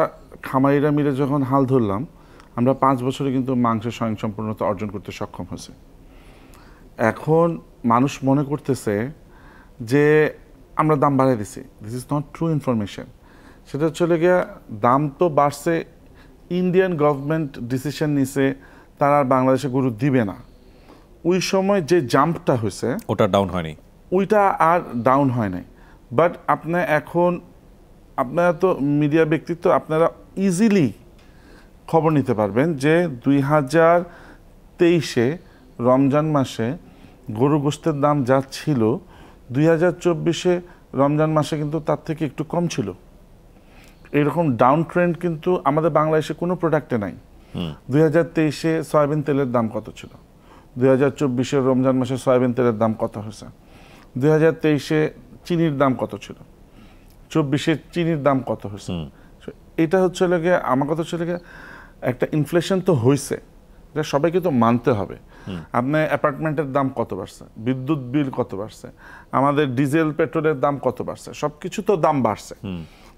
খামারিরা মিলে যখন হাল ধরলাম, আমরা 5 বছরে কিন্তু মাংসের স্বয়ংসম্পূর্ণতা অর্জন করতে সক্ষম হয়েছে। এখন মানুষ মনে করতেছে যে আমরা দাম বাড়াই দিছি, this is not true information. সেটা চলে গিয়া দাম তো বাড়ছে, ইন্ডিয়ান গভর্নমেন্ট ডিসিশন নিছে তারা আর বাংলাদেশে গরু দিবে না। ওই সময় যে জাম্পটা হয়েছে ওটা ডাউন হয়নি, ওইটা আর ডাউন হয় নাই। বাট আপনারা তো মিডিয়া ব্যক্তিত্ব, আপনারা ইজিলি খবর নিতে পারবেন যে 2023-এ রমজান মাসে গরু গোশতের দাম যা ছিল, 2024-এ রমজান মাসে কিন্তু তার থেকে একটু কম ছিল। এরকম ডাউন ট্রেন্ড কিন্তু আমাদের বাংলাদেশে কোনো প্রোডাক্টে নাই। 2023-এ সয়াবিন তেলের দাম কত ছিল, 2024-এর রমজান মাসে সয়াবিন তেলের দাম কত হয়েছে, 2023-এ চিনির দাম কত ছিল, 24-এ চিনির দাম কত হয়েছে। এটা হচ্ছে লাগে, আমার কথা হচ্ছে লাগে, একটা ইনফ্লেশন তো হয়েছে, এটা সবাইকে তো মানতে হবে। আপনার অ্যাপার্টমেন্টের দাম কত বাড়ছে, বিদ্যুৎ বিল কত বাড়ছে, আমাদের ডিজেল পেট্রোলের দাম কত বাড়ছে, সব কিছু তো দাম বাড়ছে।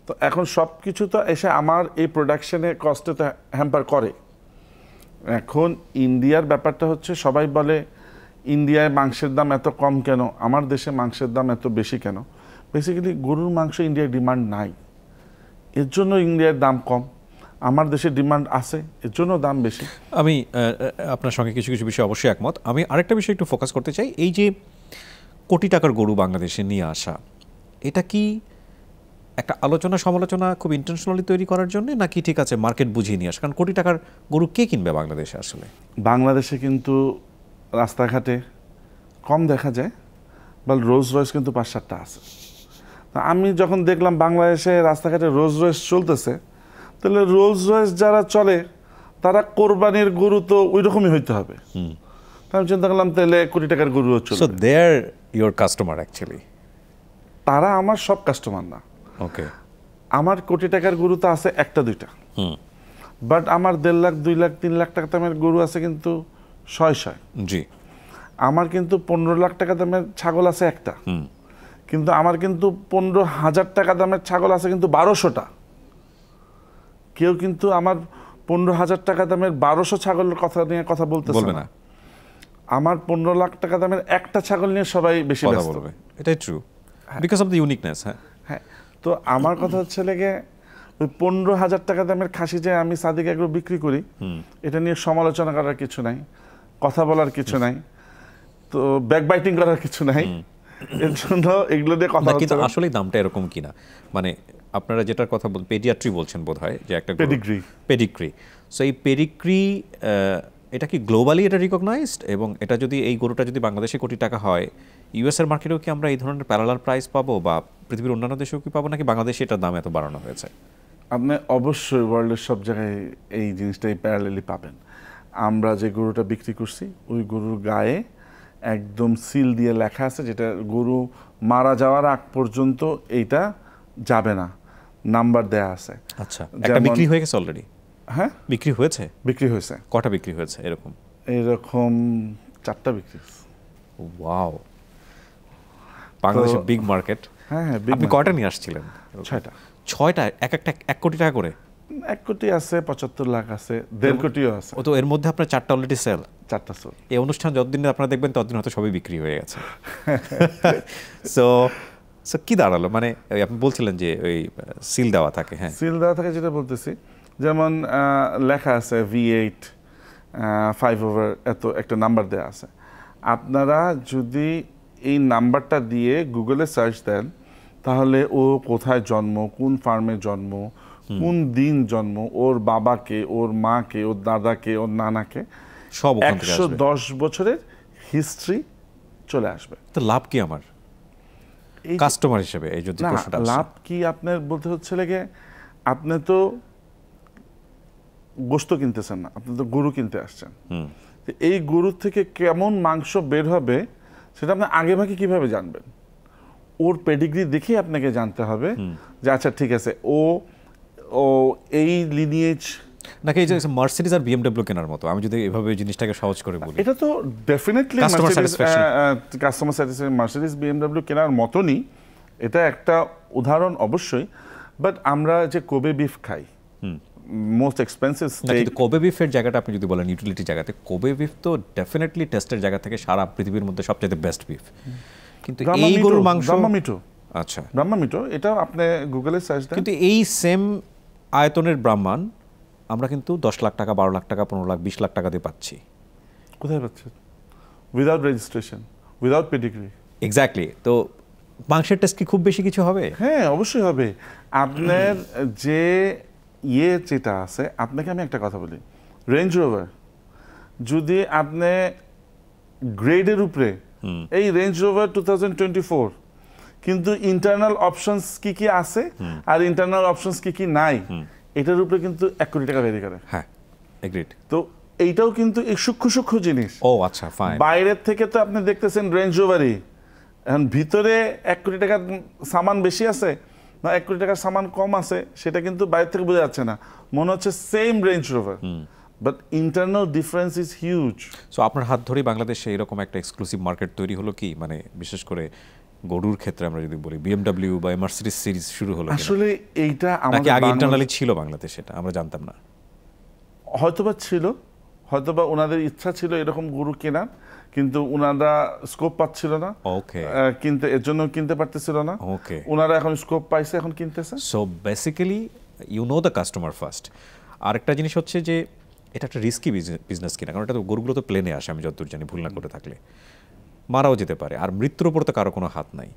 তো এখন সব কিছু তো এসে আমার এই প্রোডাকশনে কস্টে তো হ্যাম্পার করে। এখন ইন্ডিয়ার ব্যাপারটা হচ্ছে, সবাই বলে ইন্ডিয়ায় মাংসের দাম এত কম কেন, আমার দেশে মাংসের দাম এত বেশি কেন। বেসিক্যালি গরুর মাংস ইন্ডিয়ার ডিমান্ড নাই, এর জন্য ইন্ডিয়ার দাম কম। আমার দেশে ডিমান্ড আছে, এর জন্য দাম বেশি। আমি আপনার সঙ্গে কিছু কিছু বিষয় অবশ্যই একমত। আমি আরেকটা বিষয় একটু ফোকাস করতে চাই, এই যে কোটি টাকার গরু বাংলাদেশে নিয়ে আসা, এটা কি একটা আলোচনা সমালোচনা খুব ইন্টেনশনালি তৈরি করার জন্য, নাকি ঠিক আছে মার্কেট বুঝিয়ে নিয়ে আসে? কারণ কোটি টাকার গরু কে কিনবে বাংলাদেশে আসলে? বাংলাদেশে কিন্তু রাস্তাঘাটে কম দেখা যায়, বা রোলস রয়েস কিন্তু 5-7টা আছে। তা আমি যখন দেখলাম বাংলাদেশে রাস্তাঘাটে রোলস রয়েস চলতেছে, তাহলে রোলস রয়েস যারা চলে তারা কোরবানির গরু তো ওই রকমই হইতে হবে। আমি চিন্তা করলাম তাহলে কোটি টাকার গরুও সো চলবে। দে আর ইওর কাস্টমার অ্যাকচুয়ালি? তারা আমার সব কাস্টমার না। ওকে। আমার কোটি টাকার গরু তো আছে 1-2টা, বাট আমার 1.5 লাখ 2 লাখ 3 লাখ টাকা দামের গরু আছে কিন্তু 600। জি। আমার কিন্তু 15 লাখ টাকা দামের ছাগল আছে একটা, কিন্তু আমার কিন্তু 15,000 টাকা দামের ছাগল আছে কিন্তু 1200টা। কেউ কিন্তু আমার 15,000 টাকা দামের 1200 ছাগলের কথা নিয়ে কথা বলতেছে বলবে না। না। আমার 15 লাখ টাকা দামের একটা ছাগল নিয়ে সবাই বেশি কথা ব্যস্ত। বলবে, এটাই true, because of the uniqueness. হ্যাঁ হ্যাঁ, তো আমার কথা হচ্ছে লেগে ওই 15,000 টাকা দামের খাসি যে আমি সাদিক এগ্রো বিক্রি করি, এটা নিয়ে সমালোচনা করার কিছু নাই, কথা বলার কিছু নাই, তো ব্যাকবাইটিং করার কিছু নাই। এর জন্য এগুলো নিয়ে কথা না, কিন্তু হচ্ছে না। আসলে দামটা এরকম কিনা, মানে আপনারা যেটার কথা বল, পেডিয়াট্রি বলছেন বোধহয়, যে একটা Pedigree। পেডিগ্রি। সো এই পেডিগ্রি এটা কি গ্লোবালি এটা রিকগনাইজড? এবং এটা যদি, এই গরুটা যদি বাংলাদেশে কোটি টাকা হয়, ইউএস এর মার্কেটেও কি আমরা এই ধরনের প্যারালাল প্রাইস পাবো, বা পৃথিবীর অন্যান্য দেশেও কি পাবো, নাকি বাংলাদেশে এটার দাম এত বাড়ানো হয়েছে? আপনি অবশ্যই ওয়ার্ল্ডের সব জায়গায় এই জিনিসটাই প্যারালেলি পাবেন। আমরা যে গরুটা বিক্রি করছি ওই গরুর গায়ে একদম সিল দিয়ে লেখা আছে, যেটা গরু মারা যাওয়ার আগ পর্যন্ত এইটা যাবে না, নাম্বার দেয়া আছে। আচ্ছা, একটা যেমন- বিক্রি হয়ে গেছে অলরেডি? হ্যাঁ, বিক্রি হয়েছে? বিক্রি হয়েছে। কটা বিক্রি হয়েছে এরকম? এরকম 4টা বিক্রি হয়েছে। ওয়াও, বাংলাদেশের বিগ মার্কেট। হ্যাঁ হ্যাঁ, big আপনি market। কয়টা নিয়ে আসছিলেন? 6টা। 6টা, এক একটা 1 কোটি টাকা করে? 1 কোটি আছে, 75 লাখ আছে, 1.5 কোটিও আছে। ও তো এর মধ্যে আপনার 4টা অলরেডি সেল। 4টা সোল। এই অনুষ্ঠান যতদিন আপনারা দেখবেন ততদিন হয়তো সবই বিক্রি হয়ে গেছে। সো সো কি দাঁড়ালো, মানে ওই আপনি বলছিলেন যে ওই সিল দেওয়া থাকে? হ্যাঁ, সিল দেওয়া থাকে, যেটা বলতেছি, যেমন লেখা আছে V8 5/, এত একটা নাম্বার দেওয়া আছে। আপনারা যদি এই নাম্বারটা দিয়ে গুগলে সার্চ দেন, তাহলে ও কোথায় জন্ম, কোন ফার্মে জন্ম, কোন দিন জন্ম, ওর বাবাকে, ওর মাকে, ওর দাদাকে, ওর নানাকে, সব ওখান থেকে আসবে। 110 বছরের হিস্ট্রি চলে আসবে। তো লাভ কি আমার এই কাস্টমার হিসেবে, এই যদি না, প্রশ্নটা আসে? লাভ কি আপনার বলতে হচ্ছে লেগে, আপনি তো গোশত কিনতেছেন না, আপনি তো গরু কিনতে আসছেন। তো এই গরু থেকে কেমন মাংস বের হবে সেটা আপনি আগে ভাগে কিভাবে জানবেন? ওর পেডিগ্রি দেখেই আপনাকে জানতে হবে যে আচ্ছা ঠিক আছে, ও ও এই লিনিয়েজ। নাকি এই যে মার্সিডিজ আর বিএমডব্লিউ কেনার মতো, আমি যদি এভাবে জিনিসটাকে সহজ করে বলি? এটা তো definitely Customer satisfaction। Customer satisfaction, Mercedes BMW কেনার মতনই এটা একটা উদাহরণ অবশ্যই। বাট আমরা যে কোবে বিফ খাই, মোস্ট এক্সপেন্সিভ না, স্টেক, কিন্তু কোবে বিফের জায়গাটা আপনি যদি বলেন ইউটিলিটি জায়গাতে, কোবে বিফ তো ডেফিনেটলি টেস্টের জায়গা থেকে সারা পৃথিবীর মধ্যে সবচেয়ে বেস্ট বিফ। কিন্তু এই গরুর মাংস, ব্রাহ্মামিটো, আচ্ছা, ব্রাহ্মামিটো, এটা আপনি গুগলে সার্চ দেন। কিন্তু এই সেম আয়তনের ব্রাহ্মণ আমরা কিন্তু 10 লাখ টাকা, 12 লাখ টাকা, 15 লাখ, 20 লাখ টাকা দিয়ে পাচ্ছি। কোথায় পাচ্ছেন? Without registration, without pedigree. Exactly. তো মাংসের টেস্ট কি খুব বেশি কিছু হবে? হ্যাঁ, অবশ্যই হবে। আপনার যে যেটা আছে, আপনাকে আমি একটা কথা বলি, রেঞ্জ রোভার যদি আপনি গ্রেডের উপরে, এই রেঞ্জ রোভার 2024, কিন্তু ইন্টারনাল অপশনস কি কি আছে আর ইন্টারনাল অপশনস কি কি নাই, এটার উপরে কিন্তু 1 কোটি টাকা ভ্যারি করে। হ্যাঁ, এগ্রিড। তো এইটাও কিন্তু এই সূক্ষ্ম সূক্ষ্ম জিনিস। ও আচ্ছা, ফাইন। বাইরের থেকে তো আপনি দেখতেছেন রেঞ্জ রোভারই, এখন ভিতরে 1 কোটি টাকার সামান বেশি আছে না 1 কোটি টাকার সামান কম আছে, সেটা কিন্তু বাইরে থেকে বোঝা যাচ্ছে না, মনে হচ্ছে same range rover, but internal difference is huge. So আপনার হাত ধরেই বাংলাদেশে এরকম একটা এক্সক্লুসিভ মার্কেট তৈরি হলো কি, মানে বিশেষ করে গরুর ক্ষেত্রে আমরা যদি বলি, বিএমডব্লিউ বা মার্সিডিজ সিরিজ শুরু হলো কিনা? আসলে এইটা নাকি আমাদের আগে ইন্টারনালি ছিল বাংলাদেশে, এটা আমরা জানতাম না? হয়তোবা ছিল, হয়তোবা ওনাদের ইচ্ছা ছিল এরকম গরু কেনার, কিন্তু ওনারা স্কোপ পাচ্ছিল না। ওকে, কিনতে, এর জন্য কিনতে পারতেছিল না। ওকে। ওনারা এখন স্কোপ পাইছে, এখন কিনতেছে। So basically you know the customer first. আরেকটা জিনিস হচ্ছে যে এটা একটা রিস্কি বিজনেস কিনা, কারণ এটা তো গরুগুলো তো প্লেনে আসে, আমি যতদূর জানি, ভুল না করে থাকলে মারাও যেতে পারে, আর মৃত্যুর উপর তো কারো কোনো হাত নাই।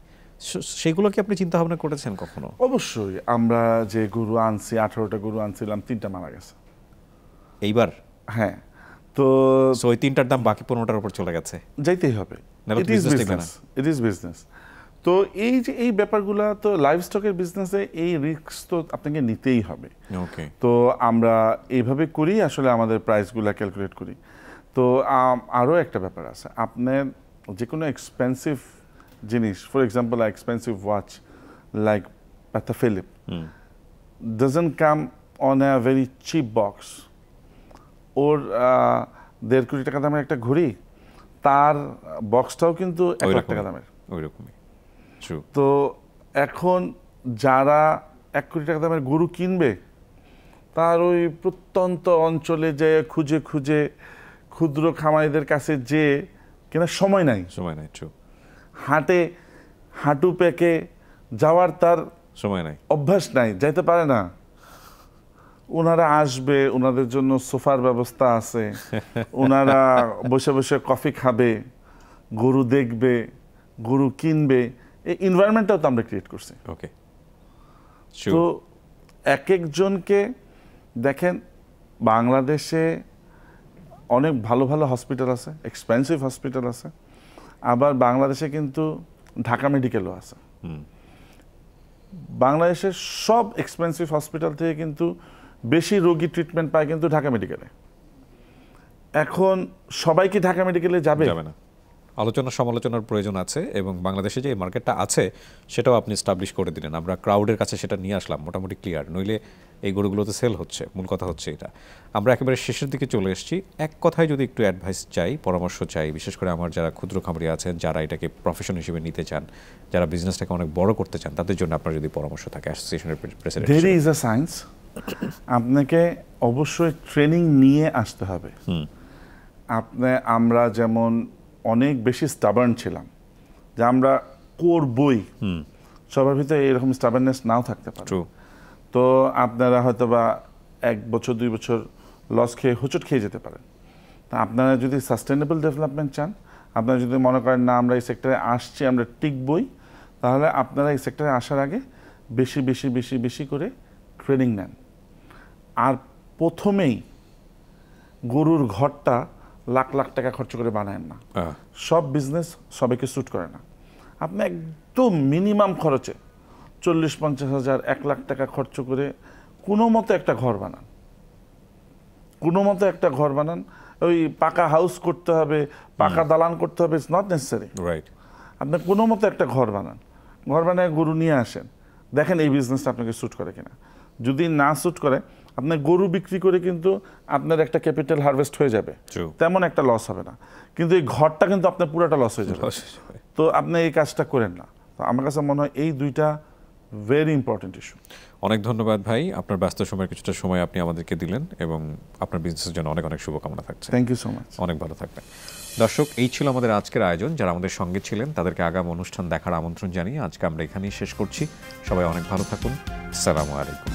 সেগুলো কি আপনি চিন্তা ভাবনা করেছেন কখনো? অবশ্যই আমরা যে গরু আনছি 18টা গরু আনছিলাম 3টা মারা গেছে এইবার হ্যাঁ তো সো ওই 3টার দাম বাকি 15টার উপর চলে গেছে। যাইতেই হবে, নাহলে ইট ইজ business টিকবে না। Business, it is business. তো এই যে এই ব্যাপারগুলা তো লাইভ স্টকের বিজনেসে এই রিস্ক তো আপনাকে নিতেই হবে। ওকে, তো আমরা এইভাবে করি আসলে আমাদের প্রাইসগুলো ক্যালকুলেট করি। তো আরও একটা ব্যাপার আছে, আপনার যে কোনো এক্সপেন্সিভ জিনিস, for example expensive watch like Patek Philippe doesn't come on a very cheap box. ওর 1.5 কোটি টাকা দামের একটা ঘড়ি, তার বক্সটাও কিন্তু 1 লাখ টাকা দামের। ওইরকমই ট্রু। তো এখন যারা 1 কোটি টাকা দামের গরু কিনবে, তার ওই প্রত্যন্ত অঞ্চলে যে খুঁজে খুঁজে ক্ষুদ্র খামারিদের কাছে যে কেনার সময় নাই, ট্রু। হাটে হাঁটু পেকে যাওয়ার তার সময় নাই, অভ্যাস নাই, যাইতে পারে না। ওনারা আসবে, ওনাদের জন্য সোফার ব্যবস্থা আছে, ওনারা বসে বসে কফি খাবে, গরু দেখবে, গরু কিনবে, এই এনভায়রনমেন্টটাও তো আমরা ক্রিয়েট করছি। ওকে, তো এক একজনকে দেখেন, বাংলাদেশে অনেক ভালো ভালো হসপিটাল আছে, এক্সপেন্সিভ হসপিটাল আছে, আবার বাংলাদেশে কিন্তু ঢাকা মেডিকেলও আছে। বাংলাদেশের সব এক্সপেন্সিভ হসপিটাল থেকে কিন্তু বেশি রোগী ট্রিটমেন্ট পায় কিন্তু ঢাকা মেডিকেলে। এখন সবাই কি ঢাকা মেডিকেলে যাবে? যাবে না। আলোচনা সমালোচনার প্রয়োজন আছে, এবং বাংলাদেশে যে মার্কেটটা আছে সেটাও আপনি এস্টাবলিশ করে দিলেন। আমরা ক্রাউডের কাছে সেটা নিয়ে আসলাম, মোটামুটি ক্লিয়ার। নইলে এই গরুগুলোতে সেল হচ্ছে, মূল কথা হচ্ছে এটা। আমরা একেবারে শেষের দিকে চলে এসেছি। এক কথায় যদি একটু অ্যাডভাইস চাই, পরামর্শ চাই, বিশেষ করে আমার যারা ক্ষুদ্র খামারি আছেন, যারা এটাকে প্রফেশন হিসেবে নিতে চান, যারা বিজনেসটাকে অনেক বড় করতে চান, তাদের জন্য আপনার যদি পরামর্শ থাকে অ্যাসোসিয়েশনের president. There is a science. আপনাকে অবশ্যই ট্রেনিং নিয়ে আসতে হবে। আমরা যেমন অনেক বেশি স্টাবার্ন ছিলাম যে আমরা করবই, সবার ভিতরে এরকম স্টাবার্ননেস নাও থাকতে পারে। তো আপনারা হয়তো বা 1 বছর 2 বছর লস খেয়ে হোঁচট খেয়ে যেতে পারেন। তা আপনারা যদি সাস্টেনেবল ডেভেলপমেন্ট চান, আপনারা যদি মনে করেন না আমরা এই সেক্টরে আসছি, আমরা টিকবই, তাহলে আপনারা এই সেক্টরে আসার আগে বেশি বেশি বেশি বেশি করে ট্রেনিং নেন। আর প্রথমেই গরুর ঘরটা লাখ লাখ টাকা খরচ করে বানায়েন না। সব বিজনেস সবাইকে স্যুট করে না। আপনি একদম মিনিমাম খরচে 40-50 হাজার 1 লাখ টাকা খরচ করে কোনো মতো একটা ঘর বানান, কোনো মতো একটা ঘর বানান। ওই পাকা হাউস করতে হবে, পাকা দালান করতে হবে, ইটস নট নেসেসারি। রাইট। আপনি কোনো মতো একটা ঘর বানান, ঘর বানায় গরু নিয়ে আসেন, দেখেন এই বিজনেসটা আপনাকে স্যুট করে কিনা। যদি না স্যুট করে, আপনার গরু বিক্রি করে কিন্তু আপনার একটা ক্যাপিটাল হারভেস্ট হয়ে যাবে, তেমন একটা লস হবে না, কিন্তু এই ঘরটা কিন্তু আপনার পুরোটা লস হয়ে যাবে। তো আপনি এই কাজটা করেন না। তো আমার কাছে মনে হয় এই দুইটা ভেরি ইম্পর্টেন্ট ইস্যু। অনেক ধন্যবাদ ভাই, আপনার ব্যস্ত সময়ের কিছুটা সময় আপনি আমাদেরকে দিলেন, এবং আপনার বিজনেসের জন্য অনেক অনেক শুভকামনা থাকছে। Thank you so much. অনেক ভালো থাকবেন। দর্শক, এই ছিল আমাদের আজকের আয়োজন। যারা আমাদের সঙ্গে ছিলেন তাদেরকে আগাম অনুষ্ঠান দেখার আমন্ত্রণ জানিয়ে আজকে আমরা এখানেই শেষ করছি। সবাই অনেক ভালো থাকুন। আসসালামু আলাইকুম।